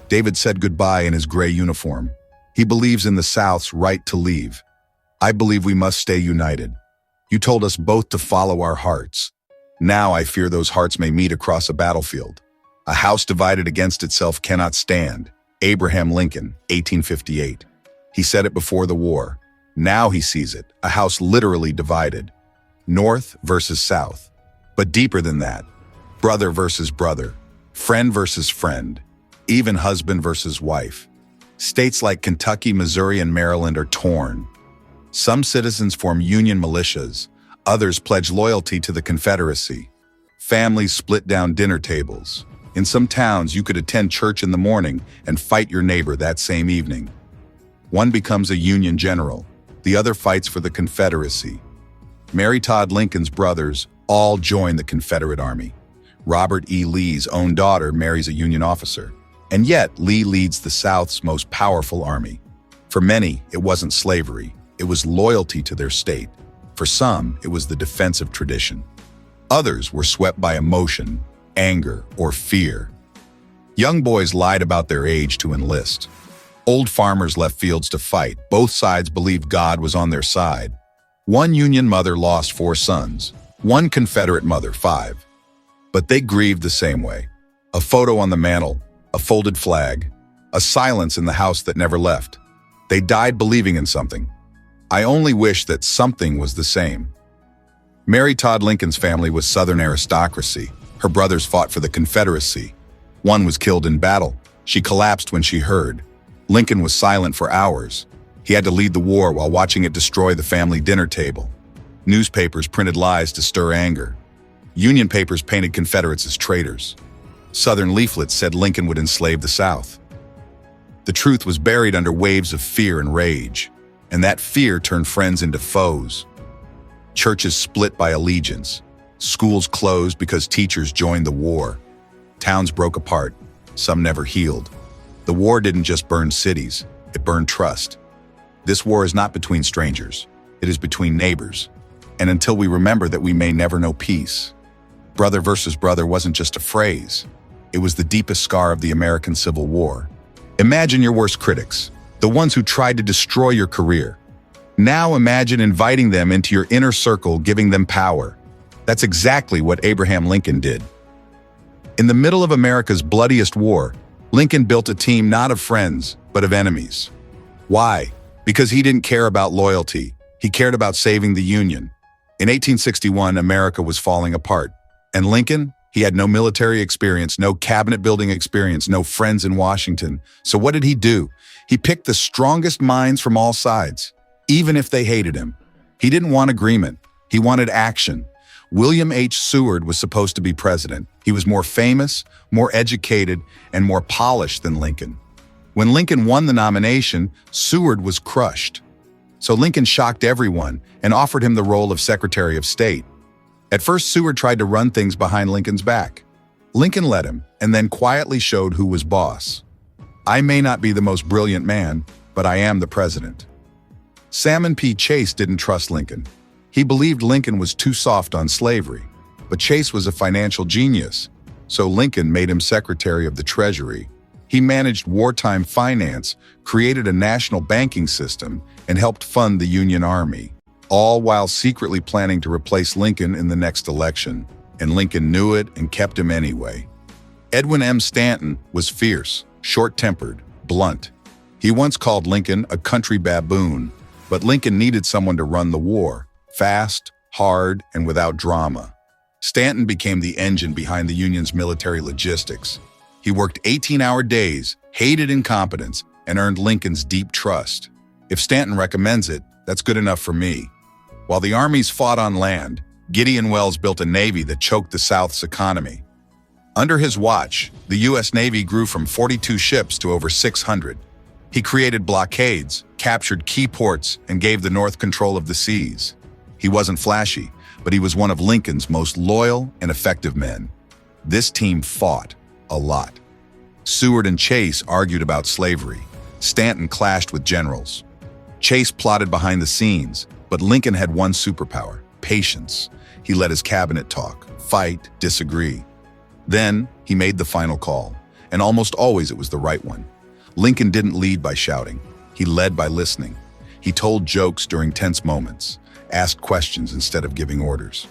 David said goodbye in his gray uniform. He believes in the South's right to leave. I believe we must stay united. You told us both to follow our hearts. Now I fear those hearts may meet across a battlefield. A house divided against itself cannot stand. Abraham Lincoln, 1858. He said it before the war. Now he sees it, a house literally divided. North versus South. But deeper than that, brother versus brother, friend versus friend, even husband versus wife. States like Kentucky, Missouri, and Maryland are torn. Some citizens form Union militias, others pledge loyalty to the Confederacy. Families split down dinner tables. In some towns, you could attend church in the morning and fight your neighbor that same evening. One becomes a Union general, the other fights for the Confederacy. Mary Todd Lincoln's brothers all join the Confederate Army. Robert E. Lee's own daughter marries a Union officer. And yet, Lee leads the South's most powerful army. For many, it wasn't slavery. It was loyalty to their state. For some, it was the defense of tradition. Others were swept by emotion, anger, or fear. Young boys lied about their age to enlist. Old farmers left fields to fight. Both sides believed God was on their side. One Union mother lost 4 sons. One Confederate mother, 5. But they grieved the same way. A photo on the mantle, a folded flag, a silence in the house that never left. They died believing in something. I only wish that something was the same. Mary Todd Lincoln's family was Southern aristocracy. Her brothers fought for the Confederacy. One was killed in battle. She collapsed when she heard. Lincoln was silent for hours. He had to lead the war while watching it destroy the family dinner table. Newspapers printed lies to stir anger. Union papers painted Confederates as traitors. Southern leaflets said Lincoln would enslave the South. The truth was buried under waves of fear and rage, and that fear turned friends into foes. Churches split by allegiance. Schools closed because teachers joined the war. Towns broke apart. Some never healed. The war didn't just burn cities, it burned trust. This war is not between strangers. It is between neighbors. And until we remember that, we may never know peace. Brother versus brother wasn't just a phrase. It was the deepest scar of the American Civil War. Imagine your worst critics, the ones who tried to destroy your career. Now imagine inviting them into your inner circle, giving them power. That's exactly what Abraham Lincoln did. In the middle of America's bloodiest war, Lincoln built a team not of friends, but of enemies. Why? Because he didn't care about loyalty. He cared about saving the Union. In 1861, America was falling apart. And Lincoln? He had no military experience, no cabinet building experience, no friends in Washington. So what did he do? He picked the strongest minds from all sides, even if they hated him. He didn't want agreement. He wanted action. William H. Seward was supposed to be president. He was more famous, more educated, and more polished than Lincoln. When Lincoln won the nomination, Seward was crushed. So Lincoln shocked everyone and offered him the role of Secretary of State. At first, Seward tried to run things behind Lincoln's back. Lincoln let him, and then quietly showed who was boss. I may not be the most brilliant man, but I am the president. Salmon P. Chase didn't trust Lincoln. He believed Lincoln was too soft on slavery, but Chase was a financial genius, so Lincoln made him Secretary of the Treasury. He managed wartime finance, created a national banking system, and helped fund the Union Army, all while secretly planning to replace Lincoln in the next election. And Lincoln knew it and kept him anyway. Edwin M. Stanton was fierce, short-tempered, blunt. He once called Lincoln a country baboon, but Lincoln needed someone to run the war, fast, hard, and without drama. Stanton became the engine behind the Union's military logistics. He worked 18-hour days, hated incompetence, and earned Lincoln's deep trust. If Stanton recommends it, that's good enough for me. While the armies fought on land, Gideon Welles built a navy that choked the South's economy. Under his watch, the U.S. Navy grew from 42 ships to over 600. He created blockades, captured key ports, and gave the North control of the seas. He wasn't flashy, but he was one of Lincoln's most loyal and effective men. This team fought a lot. Seward and Chase argued about slavery. Stanton clashed with generals. Chase plotted behind the scenes, but Lincoln had one superpower: patience. He let his cabinet talk, fight, disagree. Then he made the final call, and almost always it was the right one. Lincoln didn't lead by shouting. He led by listening. He told jokes during tense moments, asked questions instead of giving orders.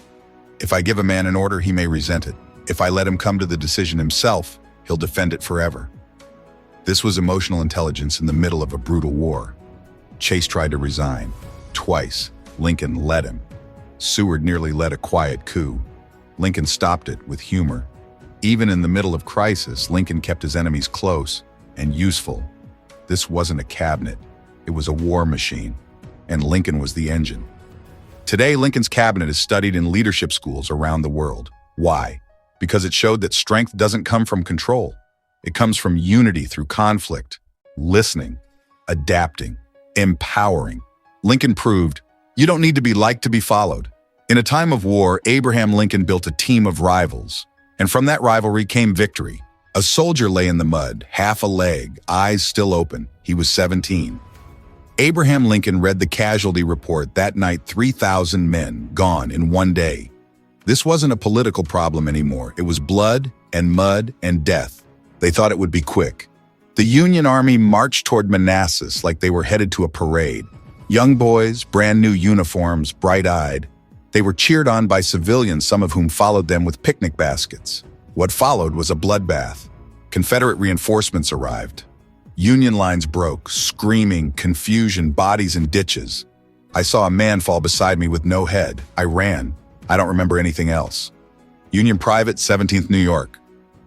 If I give a man an order, he may resent it. If I let him come to the decision himself, he'll defend it forever. This was emotional intelligence in the middle of a brutal war. Chase tried to resign. Twice, Lincoln let him. Seward nearly led a quiet coup. Lincoln stopped it with humor. Even in the middle of crisis, Lincoln kept his enemies close and useful. This wasn't a cabinet. It was a war machine, and Lincoln was the engine. Today, Lincoln's cabinet is studied in leadership schools around the world. Why? Because it showed that strength doesn't come from control. It comes from unity through conflict, listening, adapting, empowering. Lincoln proved, you don't need to be liked to be followed. In a time of war, Abraham Lincoln built a team of rivals, and from that rivalry came victory. A soldier lay in the mud, half a leg, eyes still open. He was 17. Abraham Lincoln read the casualty report that night: 3,000 men gone in one day. This wasn't a political problem anymore. It was blood and mud and death. They thought it would be quick. The Union Army marched toward Manassas like they were headed to a parade. Young boys, brand new uniforms, bright-eyed. They were cheered on by civilians, some of whom followed them with picnic baskets. What followed was a bloodbath. Confederate reinforcements arrived. Union lines broke, screaming, confusion, bodies in ditches. I saw a man fall beside me with no head. I ran. I don't remember anything else. Union Private, 17th New York.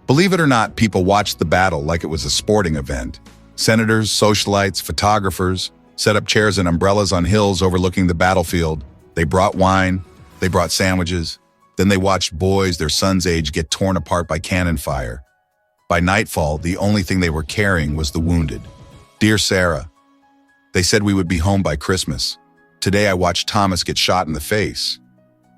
Believe it or not, people watched the battle like it was a sporting event. Senators, socialites, photographers set up chairs and umbrellas on hills overlooking the battlefield. They brought wine. They brought sandwiches. Then they watched boys their son's age get torn apart by cannon fire. By nightfall, the only thing they were carrying was the wounded. Dear Sarah, they said we would be home by Christmas. Today I watched Thomas get shot in the face.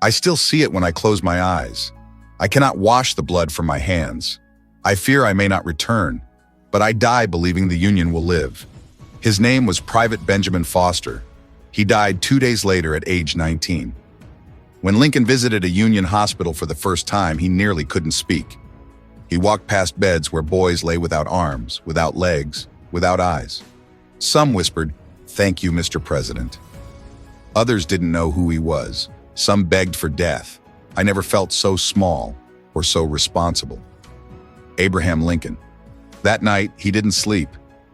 I still see it when I close my eyes. I cannot wash the blood from my hands. I fear I may not return, but I die believing the Union will live. His name was Private Benjamin Foster. He died 2 days later at age 19. When Lincoln visited a Union hospital for the first time, he nearly couldn't speak. He walked past beds where boys lay without arms, without legs, without eyes. Some whispered, "Thank you, Mr. President." Others didn't know who he was. Some begged for death. I never felt so small or so responsible. Abraham Lincoln. That night, he didn't sleep.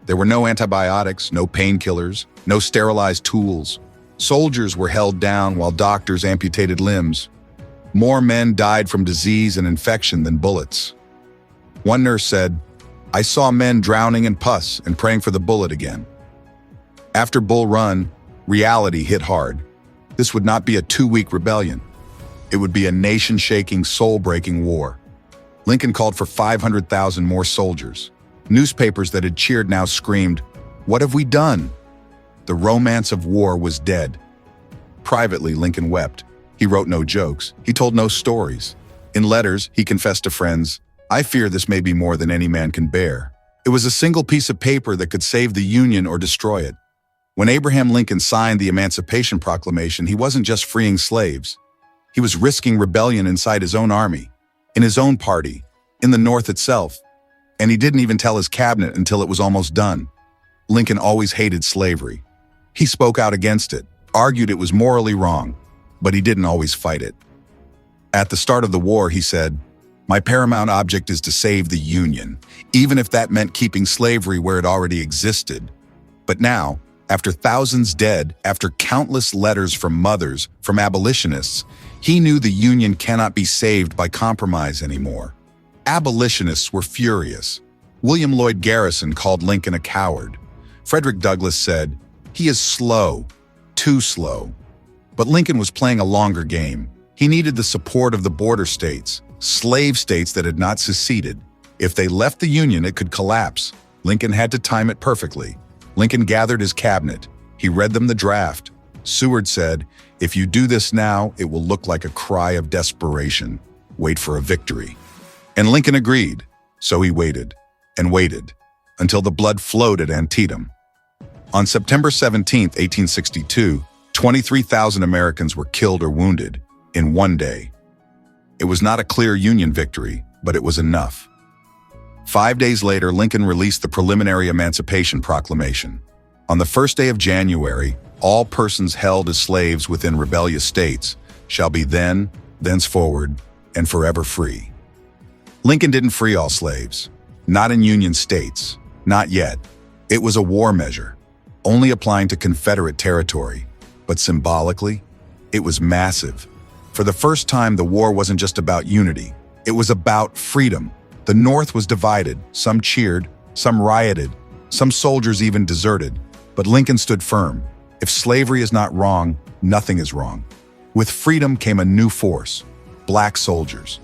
There were no antibiotics, no painkillers, no sterilized tools. Soldiers were held down while doctors amputated limbs. More men died from disease and infection than bullets. One nurse said, "I saw men drowning in pus and praying for the bullet again." After Bull Run, reality hit hard. This would not be a 2-week rebellion. It would be a nation-shaking, soul-breaking war. Lincoln called for 500,000 more soldiers. Newspapers that had cheered now screamed, "What have we done?" The romance of war was dead. Privately, Lincoln wept. He wrote no jokes. He told no stories. In letters, he confessed to friends, "I fear this may be more than any man can bear." It was a single piece of paper that could save the Union or destroy it. When Abraham Lincoln signed the Emancipation Proclamation, he wasn't just freeing slaves. He was risking rebellion inside his own army, in his own party, in the North itself. And he didn't even tell his cabinet until it was almost done. Lincoln always hated slavery. He spoke out against it, argued it was morally wrong, but he didn't always fight it. At the start of the war, he said, "My paramount object is to save the Union, even if that meant keeping slavery where it already existed." But now, after thousands dead, after countless letters from mothers, from abolitionists, he knew the Union cannot be saved by compromise anymore. Abolitionists were furious. William Lloyd Garrison called Lincoln a coward. Frederick Douglass said, "He is slow, too slow." But Lincoln was playing a longer game. He needed the support of the border states, slave states that had not seceded. If they left the Union, it could collapse. Lincoln had to time it perfectly. Lincoln gathered his cabinet. He read them the draft. Seward said, "If you do this now, it will look like a cry of desperation. Wait for a victory." And Lincoln agreed. So he waited and waited until the blood flowed at Antietam. On September 17, 1862, 23,000 Americans were killed or wounded in one day. It was not a clear Union victory, but it was enough. 5 days later, Lincoln released the preliminary Emancipation Proclamation. On the first day of January, all persons held as slaves within rebellious states shall be then, thenceforward, and forever free. Lincoln didn't free all slaves, not in Union states, not yet. It was a war measure, only applying to Confederate territory, but symbolically, it was massive. For the first time, the war wasn't just about unity, it was about freedom. The North was divided, some cheered, some rioted, some soldiers even deserted, but Lincoln stood firm. If slavery is not wrong, nothing is wrong. With freedom came a new force, black soldiers.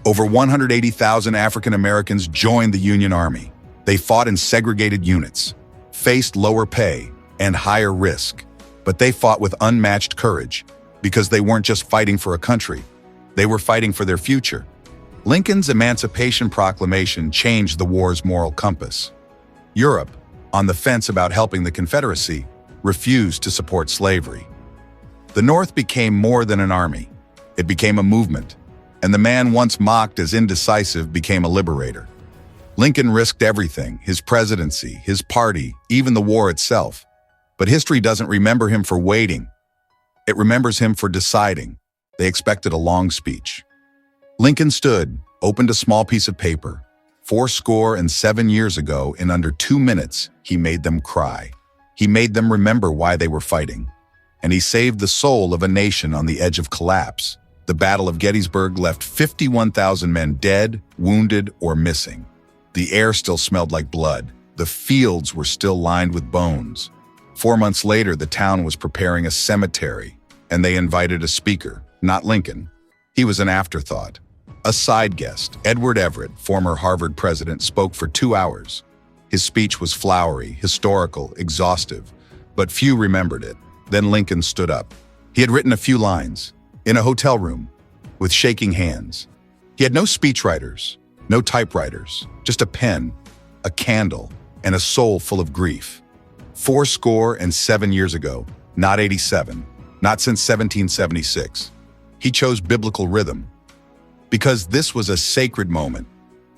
Over 180,000 African Americans joined the Union Army. They fought in segregated units, faced lower pay and higher risk, but they fought with unmatched courage because they weren't just fighting for a country, they were fighting for their future. Lincoln's Emancipation Proclamation changed the war's moral compass. Europe, on the fence about helping the Confederacy, refused to support slavery. The North became more than an army. It became a movement, and the man once mocked as indecisive became a liberator. Lincoln risked everything, his presidency, his party, even the war itself. But history doesn't remember him for waiting. It remembers him for deciding. They expected a long speech. Lincoln stood, opened a small piece of paper. 77 years ago, in under 2 minutes, he made them cry. He made them remember why they were fighting. And he saved the soul of a nation on the edge of collapse. The Battle of Gettysburg left 51,000 men dead, wounded, or missing. The air still smelled like blood. The fields were still lined with bones. 4 months later, the town was preparing a cemetery, and they invited a speaker, not Lincoln. He was an afterthought. A side guest, Edward Everett, former Harvard president, spoke for 2 hours. His speech was flowery, historical, exhaustive, but few remembered it. Then Lincoln stood up. He had written a few lines, in a hotel room, with shaking hands. He had no speechwriters, no typewriters, just a pen, a candle, and a soul full of grief. 77 years ago, not 87, not since 1776. He chose biblical rhythm, because this was a sacred moment.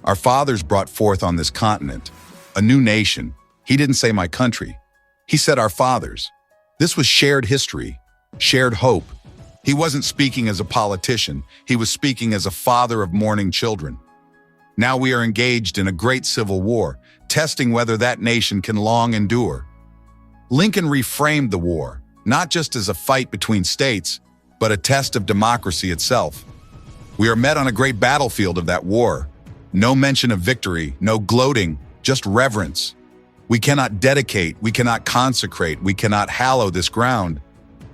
Our fathers brought forth on this continent a new nation. He didn't say my country. He said our fathers. This was shared history, shared hope. He wasn't speaking as a politician. He was speaking as a father of mourning children. Now we are engaged in a great civil war, testing whether that nation can long endure. Lincoln reframed the war, not just as a fight between states, but a test of democracy itself. We are met on a great battlefield of that war. No mention of victory, no gloating, just reverence. We cannot dedicate, we cannot consecrate, we cannot hallow this ground.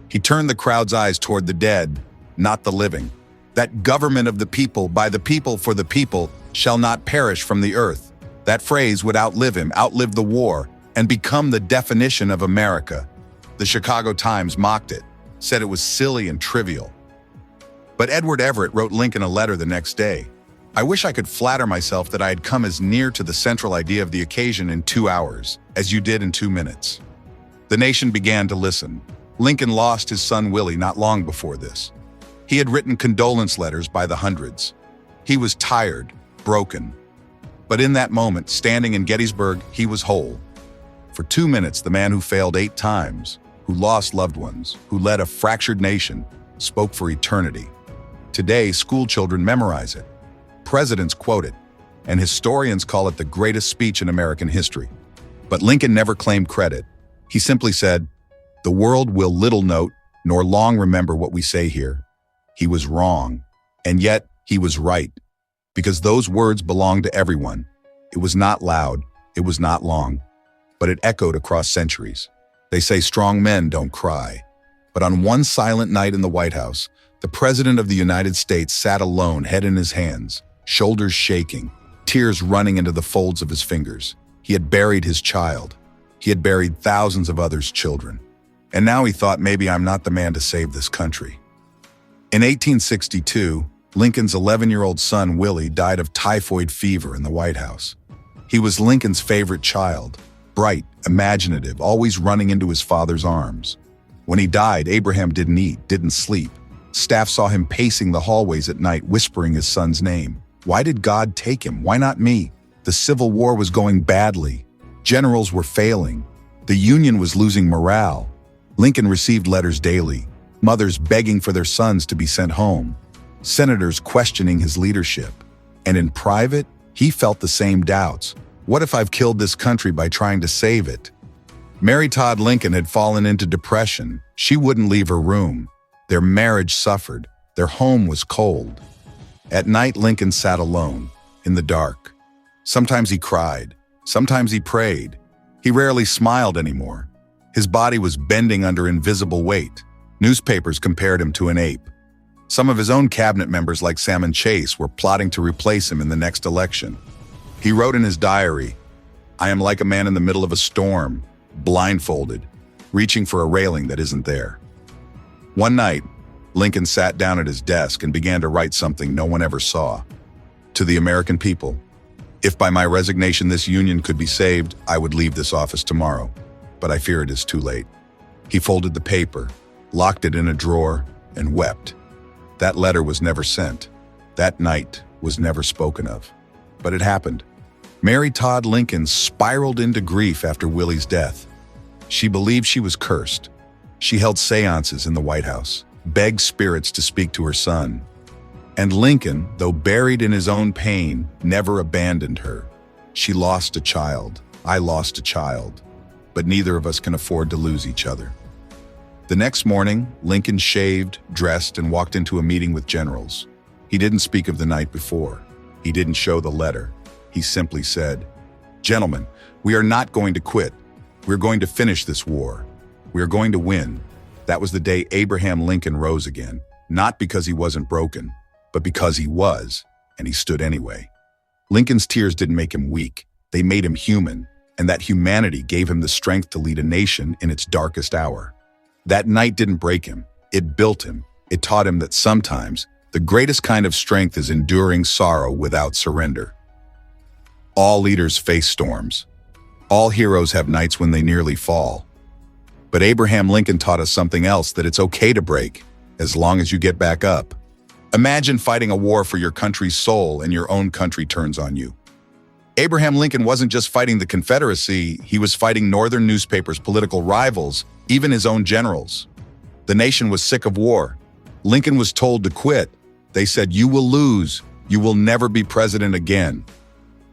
He turned the crowd's eyes toward the dead, not the living. That government of the people, by the people, for the people, shall not perish from the earth. That phrase would outlive him, outlive the war, and become the definition of America. The Chicago Times mocked it, said it was silly and trivial. But Edward Everett wrote Lincoln a letter the next day. I wish I could flatter myself that I had come as near to the central idea of the occasion in 2 hours as you did in 2 minutes. The nation began to listen. Lincoln lost his son Willie not long before this. He had written condolence letters by the hundreds. He was tired, broken. But in that moment, standing in Gettysburg, he was whole. For 2 minutes, the man who failed 8 times, who lost loved ones, who led a fractured nation, spoke for eternity. Today, school children memorize it. Presidents quote it, and historians call it the greatest speech in American history. But Lincoln never claimed credit. He simply said, "The world will little note, nor long remember what we say here." He was wrong, and yet he was right, because those words belonged to everyone. It was not loud, it was not long, but it echoed across centuries. They say strong men don't cry. But on one silent night in the White House, the President of the United States sat alone, head in his hands, shoulders shaking, tears running into the folds of his fingers. He had buried his child. He had buried thousands of others' children. And now he thought, maybe I'm not the man to save this country. In 1862, Lincoln's 11-year-old son, Willie, died of typhoid fever in the White House. He was Lincoln's favorite child, bright, imaginative, always running into his father's arms. When he died, Abraham didn't eat, didn't sleep. Staff saw him pacing the hallways at night, whispering his son's name. Why did God take him? Why not me? The Civil War was going badly. Generals were failing. The Union was losing morale. Lincoln received letters daily, mothers begging for their sons to be sent home, senators questioning his leadership. And in private, he felt the same doubts. What if I've killed this country by trying to save it? Mary Todd Lincoln had fallen into depression. She wouldn't leave her room. Their marriage suffered. Their home was cold. At night, Lincoln sat alone, in the dark. Sometimes he cried. Sometimes he prayed. He rarely smiled anymore. His body was bending under invisible weight. Newspapers compared him to an ape. Some of his own cabinet members, like Salmon Chase, were plotting to replace him in the next election. He wrote in his diary, "I am like a man in the middle of a storm, blindfolded, reaching for a railing that isn't there." One night, Lincoln sat down at his desk and began to write something no one ever saw. To the American people, if by my resignation this union could be saved, I would leave this office tomorrow, but I fear it is too late. He folded the paper, locked it in a drawer, and wept. That letter was never sent. That night was never spoken of. But it happened. Mary Todd Lincoln spiraled into grief after Willie's death. She believed she was cursed. She held seances in the White House, begged spirits to speak to her son. And Lincoln, though buried in his own pain, never abandoned her. She lost a child. I lost a child. But neither of us can afford to lose each other. The next morning, Lincoln shaved, dressed, and walked into a meeting with generals. He didn't speak of the night before. He didn't show the letter. He simply said, "Gentlemen, we are not going to quit. We're going to finish this war. We are going to win." That was the day Abraham Lincoln rose again, not because he wasn't broken, but because he was, and he stood anyway. Lincoln's tears didn't make him weak. They made him human, and that humanity gave him the strength to lead a nation in its darkest hour. That night didn't break him. It built him. It taught him that sometimes the greatest kind of strength is enduring sorrow without surrender. All leaders face storms. All heroes have nights when they nearly fall. But Abraham Lincoln taught us something else, that it's okay to break, as long as you get back up. Imagine fighting a war for your country's soul and your own country turns on you. Abraham Lincoln wasn't just fighting the Confederacy, he was fighting Northern newspapers, political rivals, even his own generals. The nation was sick of war. Lincoln was told to quit. They said, "You will lose. You will never be president again."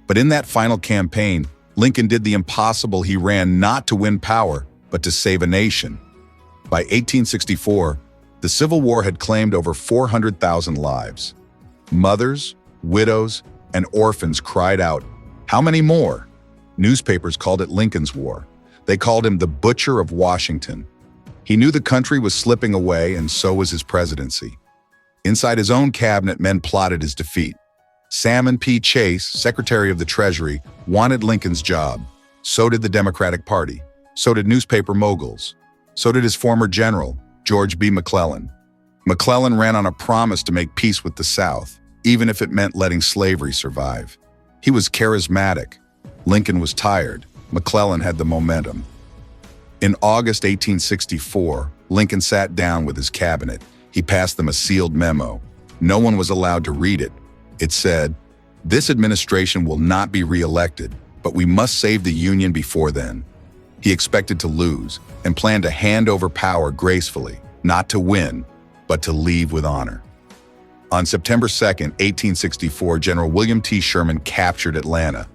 But in that final campaign, Lincoln did the impossible. He ran not to win power, but to save a nation. By 1864, the Civil War had claimed over 400,000 lives. Mothers, widows, and orphans cried out, "How many more?" Newspapers called it Lincoln's War. They called him the Butcher of Washington. He knew the country was slipping away, and so was his presidency. Inside his own cabinet, men plotted his defeat. Salmon P. Chase, Secretary of the Treasury, wanted Lincoln's job. So did the Democratic Party. So did newspaper moguls. So did his former general, George B. McClellan. McClellan ran on a promise to make peace with the South, even if it meant letting slavery survive. He was charismatic. Lincoln was tired. McClellan had the momentum. In August 1864, Lincoln sat down with his cabinet. He passed them a sealed memo. No one was allowed to read it. It said, "This administration will not be re-elected, but we must save the Union before then." He expected to lose and planned to hand over power gracefully, not to win, but to leave with honor. On September 2nd, 1864, General William T. Sherman captured Atlanta.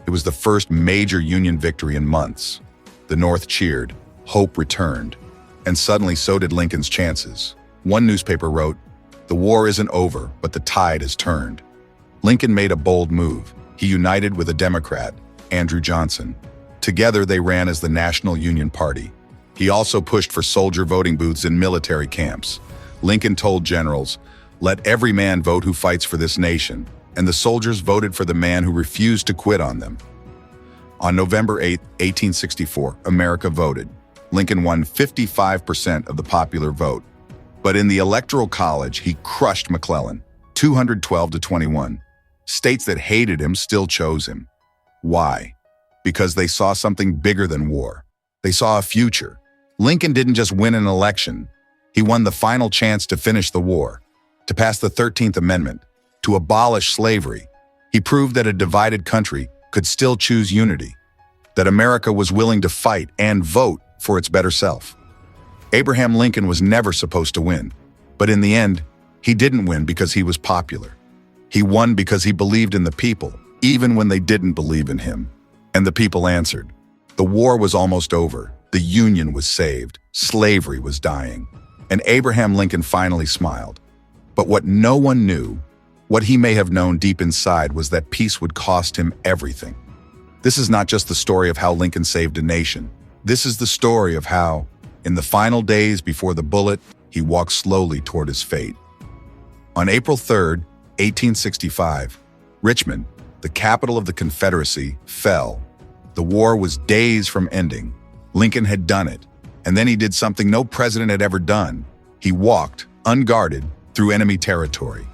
It was the first major Union victory in months. The North cheered, hope returned, and suddenly so did Lincoln's chances. One newspaper wrote, "The war isn't over, but the tide has turned." Lincoln made a bold move. He united with a Democrat, Andrew Johnson. Together they ran as the National Union Party. He also pushed for soldier voting booths in military camps. Lincoln told generals, "Let every man vote who fights for this nation," and the soldiers voted for the man who refused to quit on them. On November 8, 1864, America voted. Lincoln won 55% of the popular vote. But in the Electoral College, he crushed McClellan, 212 to 21. States that hated him still chose him. Why? Because they saw something bigger than war. They saw a future. Lincoln didn't just win an election. He won the final chance to finish the war, to pass the 13th Amendment, to abolish slavery. He proved that a divided country could still choose unity, that America was willing to fight and vote for its better self. Abraham Lincoln was never supposed to win, but in the end, he didn't win because he was popular. He won because he believed in the people, even when they didn't believe in him. And the people answered. The war was almost over. The Union was saved. Slavery was dying. And Abraham Lincoln finally smiled. But what no one knew, what he may have known deep inside, was that peace would cost him everything. This is not just the story of how Lincoln saved a nation. This is the story of how, in the final days before the bullet, he walked slowly toward his fate. On April 3rd, 1865, Richmond, the capital of the Confederacy, fell. The war was days from ending. Lincoln had done it, and then he did something no president had ever done. He walked, unguarded, through enemy territory.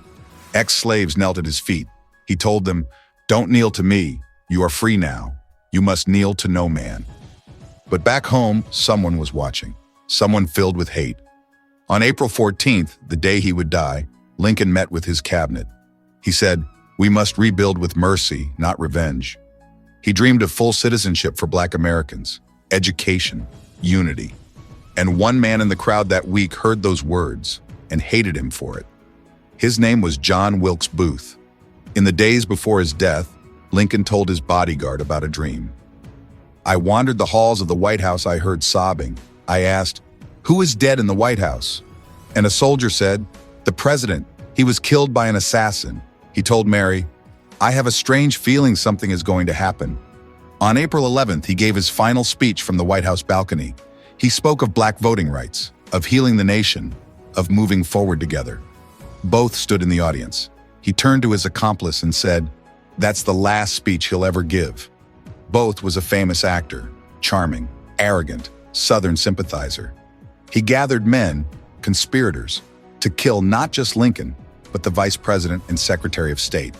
Ex-slaves knelt at his feet. He told them, "Don't kneel to me. You are free now. You must kneel to no man." But back home, someone was watching, someone filled with hate. On April 14th, the day he would die, Lincoln met with his cabinet. He said, "We must rebuild with mercy, not revenge." He dreamed of full citizenship for Black Americans, education, unity. And one man in the crowd that week heard those words and hated him for it. His name was John Wilkes Booth. In the days before his death, Lincoln told his bodyguard about a dream. "I wandered the halls of the White House. I heard sobbing. I asked, 'Who is dead in the White House?' And a soldier said, 'The president. He was killed by an assassin.' He told Mary, 'I have a strange feeling something is going to happen.'" On April 11th, he gave his final speech from the White House balcony. He spoke of Black voting rights, of healing the nation, of moving forward together. Both stood in the audience. He turned to his accomplice and said, "That's the last speech he'll ever give." Both was a famous actor, charming, arrogant, Southern sympathizer. He gathered men, conspirators, to kill not just Lincoln, but the Vice President and Secretary of State.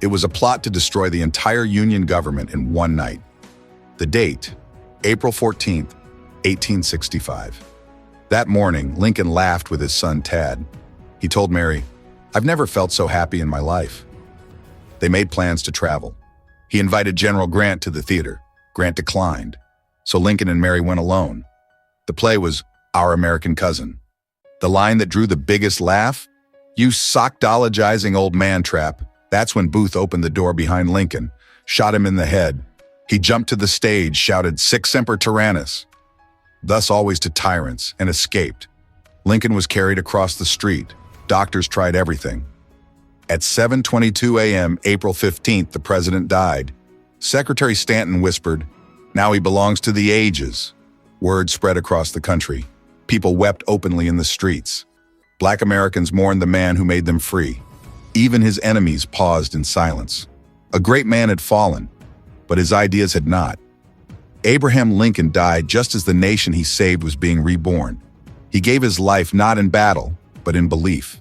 It was a plot to destroy the entire Union government in one night. The date, April 14th, 1865. That morning, Lincoln laughed with his son Tad. He told Mary, "I've never felt so happy in my life." They made plans to travel. He invited General Grant to the theater. Grant declined, so Lincoln and Mary went alone. The play was Our American Cousin. The line that drew the biggest laugh? "You sockdologizing old man trap." That's when Booth opened the door behind Lincoln, shot him in the head. He jumped to the stage, shouted, "Sic semper tyrannis," thus always to tyrants, and escaped. Lincoln was carried across the street. Doctors tried everything. At 7:22 a.m., April 15th, the president died. Secretary Stanton whispered, "Now he belongs to the ages." Word spread across the country. People wept openly in the streets. Black Americans mourned the man who made them free. Even his enemies paused in silence. A great man had fallen, but his ideas had not. Abraham Lincoln died just as the nation he saved was being reborn. He gave his life not in battle, but in belief.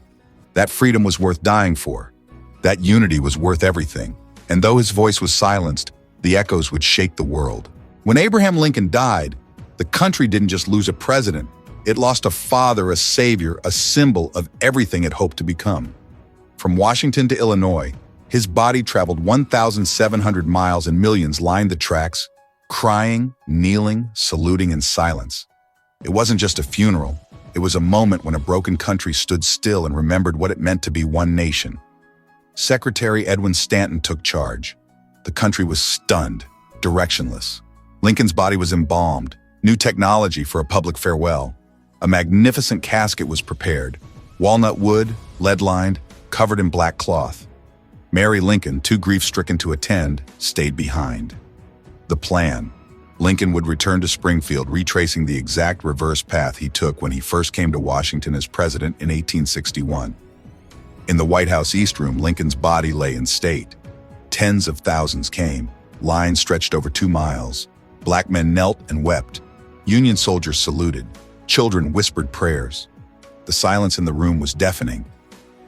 That freedom was worth dying for. That unity was worth everything. And though his voice was silenced, the echoes would shake the world. When Abraham Lincoln died, The country didn't just lose a president, it lost a father, a savior, a symbol of everything it hoped to become. From Washington to Illinois, his body traveled 1,700 miles and millions lined the tracks, crying, kneeling, saluting in silence. It wasn't just a funeral, it was a moment when a broken country stood still and remembered what it meant to be one nation. Secretary Edwin Stanton took charge. The country was stunned, directionless. Lincoln's body was embalmed, new technology for a public farewell. A magnificent casket was prepared, walnut wood, lead-lined, covered in black cloth. Mary Lincoln, too grief-stricken to attend, stayed behind. The plan. Lincoln would return to Springfield, retracing the exact reverse path he took when he first came to Washington as president in 1861. In the White House East Room, Lincoln's body lay in state. Tens of thousands came. Lines stretched over 2 miles. Black men knelt and wept. Union soldiers saluted. Children whispered prayers. The silence in the room was deafening.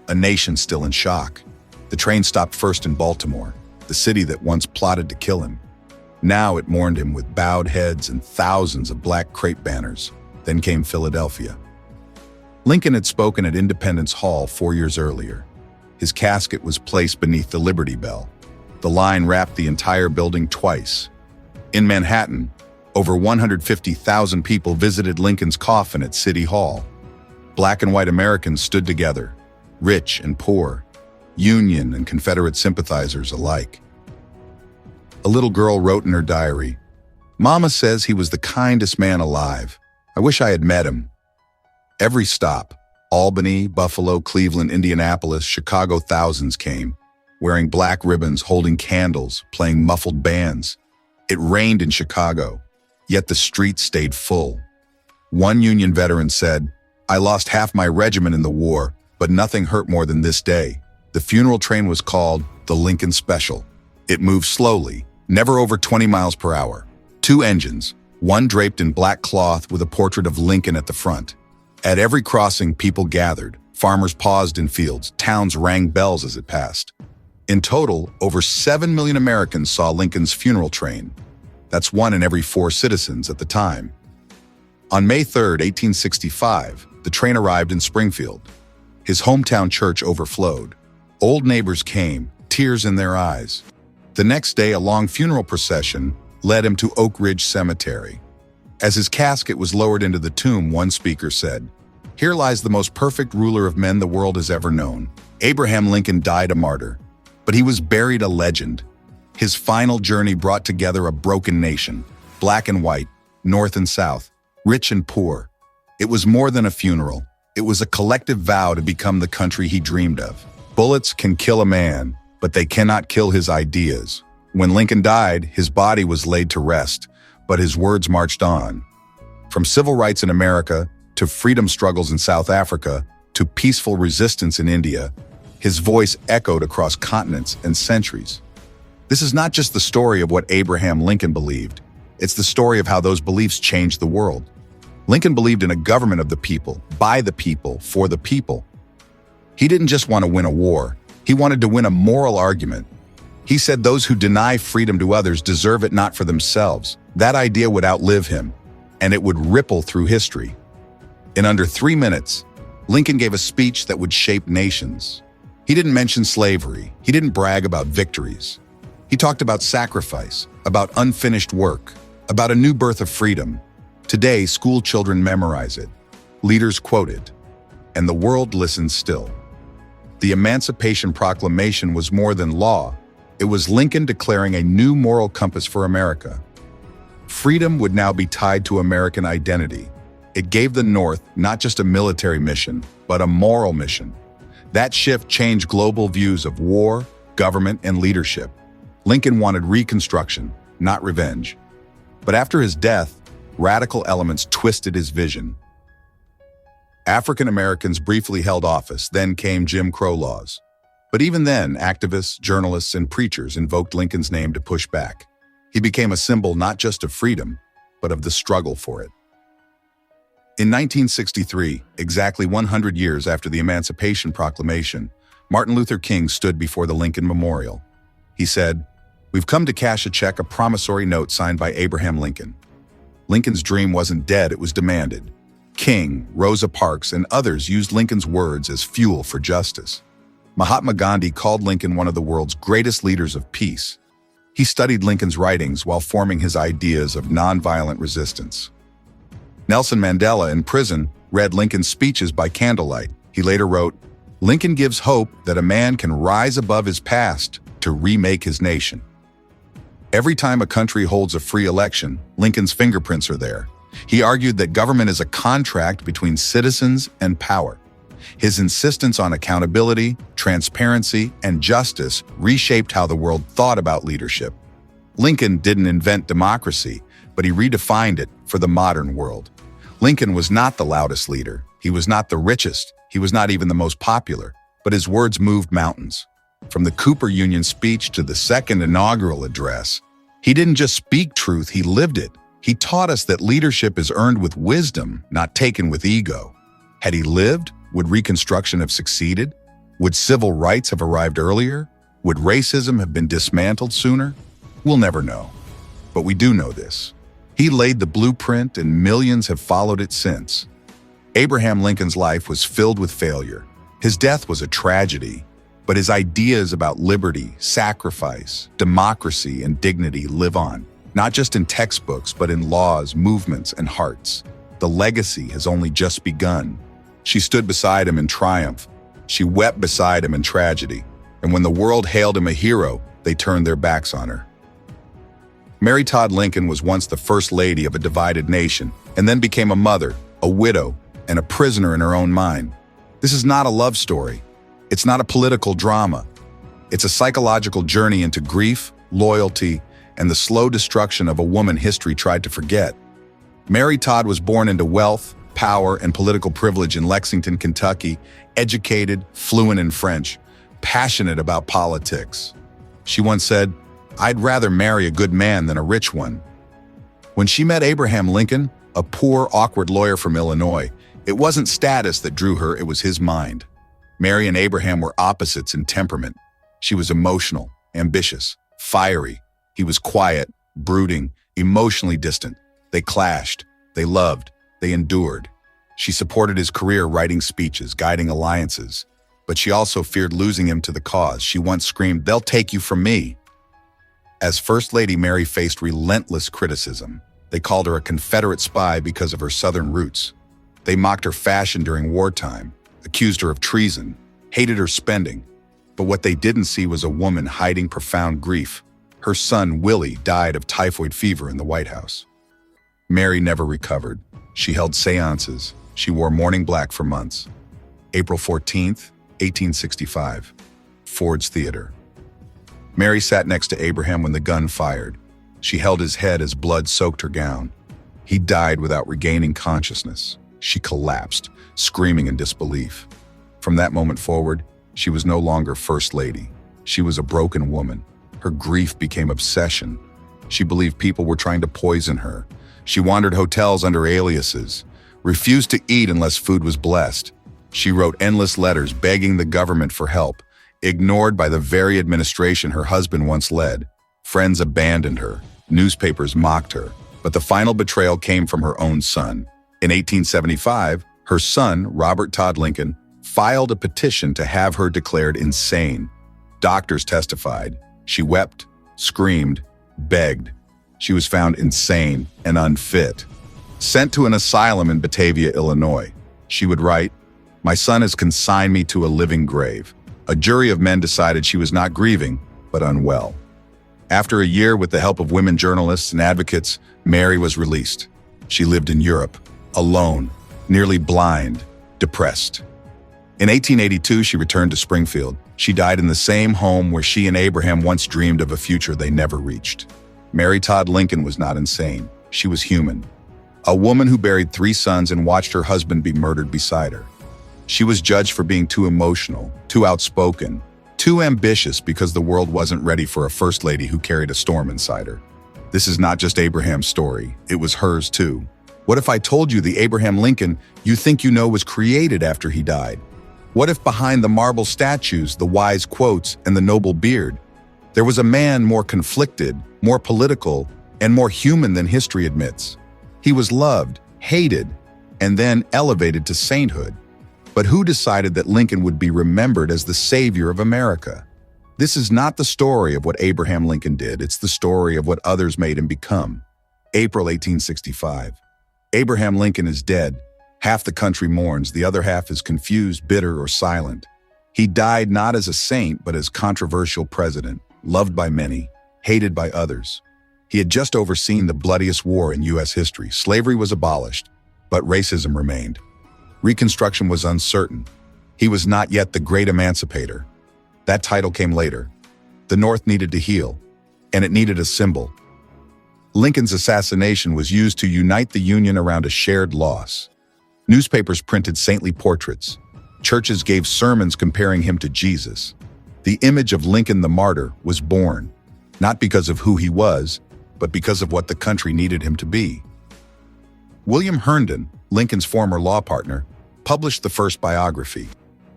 A nation still in shock. The train stopped first in Baltimore, the city that once plotted to kill him. Now it mourned him with bowed heads and thousands of black crepe banners. Then came Philadelphia. Lincoln had spoken at Independence Hall 4 years earlier. His casket was placed beneath the Liberty Bell. The line wrapped the entire building twice. In Manhattan, over 150,000 people visited Lincoln's coffin at City Hall. Black and white Americans stood together, rich and poor, Union and Confederate sympathizers alike. A little girl wrote in her diary, "Mama says he was the kindest man alive. I wish I had met him." Every stop, Albany, Buffalo, Cleveland, Indianapolis, Chicago, thousands came, wearing black ribbons, holding candles, playing muffled bands. It rained in Chicago, yet the streets stayed full. One Union veteran said, "I lost half my regiment in the war, but nothing hurt more than this day." The funeral train was called the Lincoln Special. It moved slowly, never over 20 miles per hour. 2 engines, one draped in black cloth with a portrait of Lincoln at the front. At every crossing, people gathered. Farmers paused in fields. Towns rang bells as it passed. In total, over 7 million Americans saw Lincoln's funeral train. That's 1 in every 4 citizens at the time. On May 3, 1865, the train arrived in Springfield. His hometown church overflowed. Old neighbors came, tears in their eyes. The next day, a long funeral procession led him to Oak Ridge Cemetery. As his casket was lowered into the tomb, one speaker said, "Here lies the most perfect ruler of men the world has ever known. Abraham Lincoln died a martyr, but he was buried a legend. His final journey brought together a broken nation, black and white, north and south, rich and poor. It was more than a funeral. It was a collective vow to become the country he dreamed of. Bullets can kill a man, but they cannot kill his ideas." When Lincoln died, his body was laid to rest, but his words marched on. From civil rights in America, to freedom struggles in South Africa, to peaceful resistance in India, his voice echoed across continents and centuries. This is not just the story of what Abraham Lincoln believed. It's the story of how those beliefs changed the world. Lincoln believed in a government of the people, by the people, for the people. He didn't just want to win a war. He wanted to win a moral argument. He said those who deny freedom to others deserve it not for themselves. That idea would outlive him, and it would ripple through history. In under 3 minutes, Lincoln gave a speech that would shape nations. He didn't mention slavery. He didn't brag about victories. He talked about sacrifice, about unfinished work, about a new birth of freedom. Today, school children memorize it. Leaders quote it, and the world listens still. The Emancipation Proclamation was more than law. It was Lincoln declaring a new moral compass for America. Freedom would now be tied to American identity. It gave the North not just a military mission, but a moral mission. That shift changed global views of war, government, and leadership. Lincoln wanted reconstruction, not revenge. But after his death, radical elements twisted his vision. African Americans briefly held office, then came Jim Crow laws. But even then, activists, journalists, and preachers invoked Lincoln's name to push back. He became a symbol not just of freedom, but of the struggle for it. In 1963, exactly 100 years after the Emancipation Proclamation, Martin Luther King stood before the Lincoln Memorial. He said, "We've come to cash a check, a promissory note signed by Abraham Lincoln." Lincoln's dream wasn't dead, it was demanded. King, Rosa Parks, and others used Lincoln's words as fuel for justice. Mahatma Gandhi called Lincoln one of the world's greatest leaders of peace. He studied Lincoln's writings while forming his ideas of nonviolent resistance. Nelson Mandela, in prison, read Lincoln's speeches by candlelight. He later wrote, "Lincoln gives hope that a man can rise above his past to remake his nation." Every time a country holds a free election, Lincoln's fingerprints are there. He argued that government is a contract between citizens and power. His insistence on accountability, transparency, and justice reshaped how the world thought about leadership. Lincoln didn't invent democracy, but he redefined it for the modern world. Lincoln was not the loudest leader. He was not the richest. He was not even the most popular, but his words moved mountains. From the Cooper Union speech to the second inaugural address, he didn't just speak truth, he lived it. He taught us that leadership is earned with wisdom, not taken with ego. Had he lived, would Reconstruction have succeeded? Would civil rights have arrived earlier? Would racism have been dismantled sooner? We'll never know. But we do know this. He laid the blueprint and millions have followed it since. Abraham Lincoln's life was filled with failure. His death was a tragedy, but his ideas about liberty, sacrifice, democracy, and dignity live on, not just in textbooks, but in laws, movements, and hearts. The legacy has only just begun. She stood beside him in triumph. She wept beside him in tragedy. And when the world hailed him a hero, they turned their backs on her. Mary Todd Lincoln was once the first lady of a divided nation, and then became a mother, a widow, and a prisoner in her own mind. This is not a love story. It's not a political drama. It's a psychological journey into grief, loyalty, and the slow destruction of a woman history tried to forget. Mary Todd was born into wealth, power, and political privilege in Lexington, Kentucky, educated, fluent in French, passionate about politics. She once said, "I'd rather marry a good man than a rich one." When she met Abraham Lincoln, a poor, awkward lawyer from Illinois, it wasn't status that drew her, it was his mind. Mary and Abraham were opposites in temperament. She was emotional, ambitious, fiery. He was quiet, brooding, emotionally distant. They clashed, they loved, they endured. She supported his career writing speeches, guiding alliances, but she also feared losing him to the cause. She once screamed, "They'll take you from me." As First Lady, Mary faced relentless criticism. They called her a Confederate spy because of her Southern roots. They mocked her fashion during wartime, accused her of treason, hated her spending. But what they didn't see was a woman hiding profound grief. Her son, Willie, died of typhoid fever in the White House. Mary never recovered. She held seances. She wore mourning black for months. April 14th, 1865, Ford's Theater. Mary sat next to Abraham when the gun fired. She held his head as blood soaked her gown. He died without regaining consciousness. She collapsed, screaming in disbelief. From that moment forward, she was no longer First Lady. She was a broken woman. Her grief became obsession. She believed people were trying to poison her. She wandered hotels under aliases, refused to eat unless food was blessed. She wrote endless letters begging the government for help, ignored by the very administration her husband once led. Friends abandoned her. Newspapers mocked her. But the final betrayal came from her own son. In 1875, her son, Robert Todd Lincoln, filed a petition to have her declared insane. Doctors testified. She wept, screamed, begged. She was found insane and unfit. Sent to an asylum in Batavia, Illinois. She would write, "My son has consigned me to a living grave." A jury of men decided she was not grieving, but unwell. After a year with the help of women journalists and advocates, Mary was released. She lived in Europe, alone, nearly blind, depressed. In 1882, she returned to Springfield. She died in the same home where she and Abraham once dreamed of a future they never reached. Mary Todd Lincoln was not insane. She was human. A woman who buried 3 sons and watched her husband be murdered beside her. She was judged for being too emotional, too outspoken, too ambitious because the world wasn't ready for a first lady who carried a storm inside her. This is not just Abraham's story, it was hers too. What if I told you the Abraham Lincoln you think you know was created after he died? What if behind the marble statues, the wise quotes, and the noble beard, there was a man more conflicted, more political, and more human than history admits? He was loved, hated, and then elevated to sainthood. But who decided that Lincoln would be remembered as the savior of America? This is not the story of what Abraham Lincoln did, it's the story of what others made him become. April 1865. Abraham Lincoln is dead. Half the country mourns, the other half is confused, bitter, or silent. He died not as a saint, but as controversial president, loved by many, hated by others. He had just overseen the bloodiest war in U.S. history. Slavery was abolished, but racism remained. Reconstruction was uncertain. He was not yet the great emancipator. That title came later. The North needed to heal, and it needed a symbol. Lincoln's assassination was used to unite the Union around a shared loss. Newspapers printed saintly portraits. Churches gave sermons comparing him to Jesus. The image of Lincoln the martyr was born, not because of who he was, but because of what the country needed him to be. William Herndon, Lincoln's former law partner, published the first biography.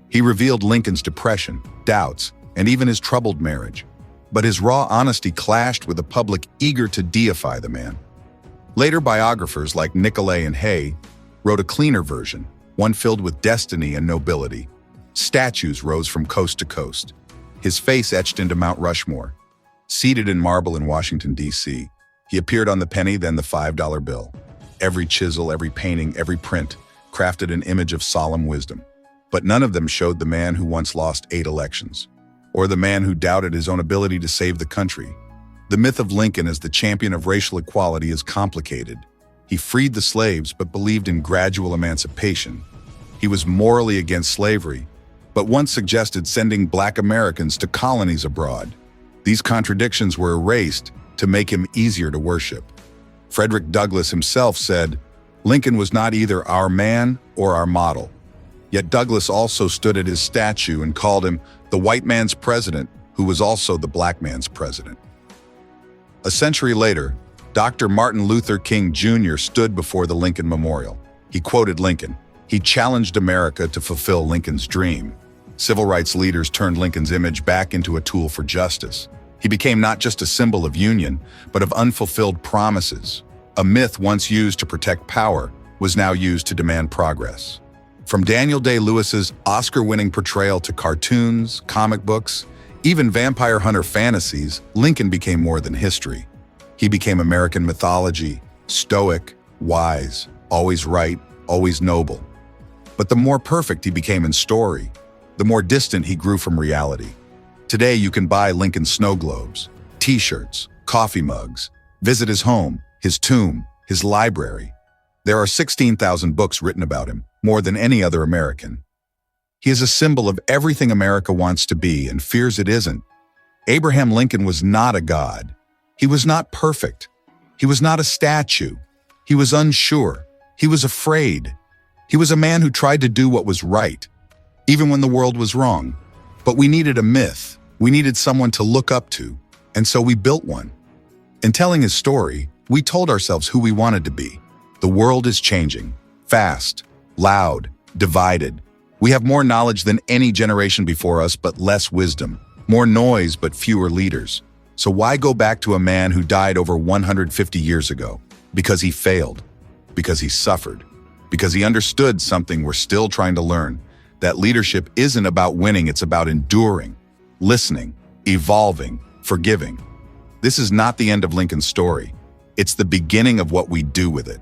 He revealed Lincoln's depression, doubts, and even his troubled marriage. But his raw honesty clashed with a public eager to deify the man. Later biographers like Nicolay and Hay wrote a cleaner version, one filled with destiny and nobility. Statues rose from coast to coast, his face etched into Mount Rushmore. Seated in marble in Washington, D.C., he appeared on the penny, then the $5 bill. Every chisel, every painting, every print crafted an image of solemn wisdom. But none of them showed the man who once lost 8 elections, or the man who doubted his own ability to save the country. The myth of Lincoln as the champion of racial equality is complicated. He freed the slaves but believed in gradual emancipation. He was morally against slavery, but once suggested sending Black Americans to colonies abroad. These contradictions were erased to make him easier to worship. Frederick Douglass himself said, "Lincoln was not either our man or our model." Yet Douglass also stood at his statue and called him the white man's president, who was also the black man's president. A century later, Dr. Martin Luther King Jr. stood before the Lincoln Memorial. He quoted Lincoln. He challenged America to fulfill Lincoln's dream. Civil rights leaders turned Lincoln's image back into a tool for justice. He became not just a symbol of union, but of unfulfilled promises. A myth once used to protect power was now used to demand progress. From Daniel Day-Lewis's Oscar-winning portrayal to cartoons, comic books, even vampire hunter fantasies, Lincoln became more than history. He became American mythology, stoic, wise, always right, always noble. But the more perfect he became in story, the more distant he grew from reality. Today you can buy Lincoln snow globes, t-shirts, coffee mugs, visit his home, his tomb, his library. There are 16,000 books written about him, more than any other American. He is a symbol of everything America wants to be and fears it isn't. Abraham Lincoln was not a god. He was not perfect. He was not a statue. He was unsure. He was afraid. He was a man who tried to do what was right, even when the world was wrong. But we needed a myth. We needed someone to look up to, and so we built one. In telling his story, we told ourselves who we wanted to be. The world is changing, fast, loud, divided. We have more knowledge than any generation before us, but less wisdom. More noise, but fewer leaders. So why go back to a man who died over 150 years ago? Because he failed. Because he suffered. Because he understood something we're still trying to learn. That leadership isn't about winning, it's about enduring, listening, evolving, forgiving. This is not the end of Lincoln's story. It's the beginning of what we do with it.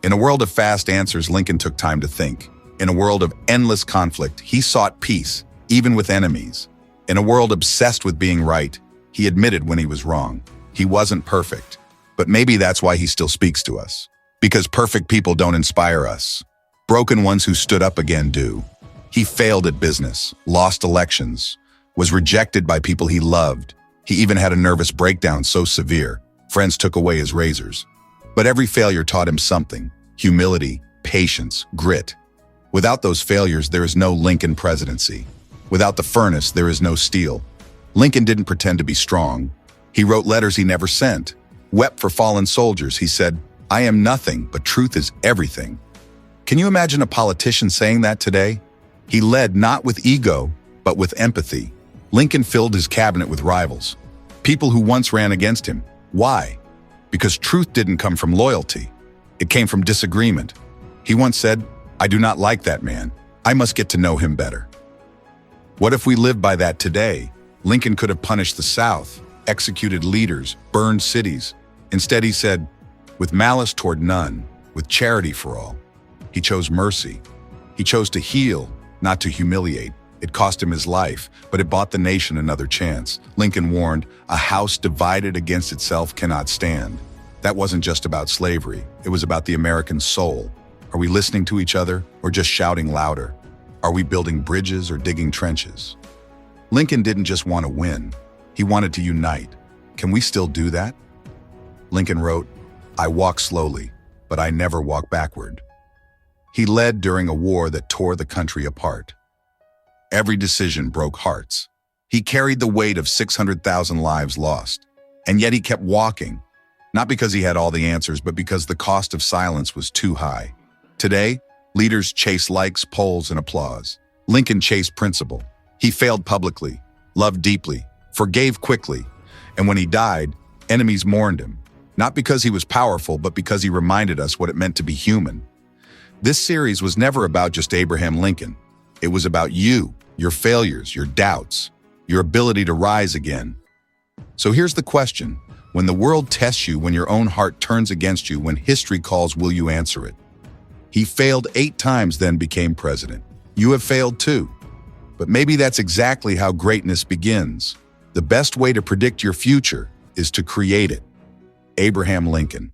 In a world of fast answers, Lincoln took time to think. In a world of endless conflict, he sought peace, even with enemies. In a world obsessed with being right, he admitted when he was wrong. He wasn't perfect, but maybe that's why he still speaks to us. Because perfect people don't inspire us. Broken ones who stood up again do. He failed at business, lost elections, was rejected by people he loved. He even had a nervous breakdown so severe, friends took away his razors. But every failure taught him something: humility, patience, grit. Without those failures, there is no Lincoln presidency. Without the furnace, there is no steel. Lincoln didn't pretend to be strong. He wrote letters he never sent, wept for fallen soldiers. He said, "I am nothing, but truth is everything." Can you imagine a politician saying that today? He led not with ego, but with empathy. Lincoln filled his cabinet with rivals, people who once ran against him. Why? Because truth didn't come from loyalty. It came from disagreement. He once said, "I do not like that man. I must get to know him better." What if we lived by that today? Lincoln could have punished the South, executed leaders, burned cities. Instead, he said, "With malice toward none, with charity for all." He chose mercy. He chose to heal, not to humiliate. It cost him his life, but it bought the nation another chance. Lincoln warned, "A house divided against itself cannot stand." That wasn't just about slavery. It was about the American soul. Are we listening to each other or just shouting louder? Are we building bridges or digging trenches? Lincoln didn't just want to win. He wanted to unite. Can we still do that? Lincoln wrote, "I walk slowly, but I never walk backward." He led during a war that tore the country apart. Every decision broke hearts. He carried the weight of 600,000 lives lost. And yet he kept walking, not because he had all the answers, but because the cost of silence was too high. Today, leaders chase likes, polls, and applause. Lincoln chased principle. He failed publicly, loved deeply, forgave quickly, and when he died, enemies mourned him, not because he was powerful, but because he reminded us what it meant to be human. This series was never about just Abraham Lincoln. It was about you, your failures, your doubts, your ability to rise again. So here's the question. When the world tests you, when your own heart turns against you, when history calls, will you answer it? He failed 8 times, then became president. You have failed too. But maybe that's exactly how greatness begins. The best way to predict your future is to create it. Abraham Lincoln.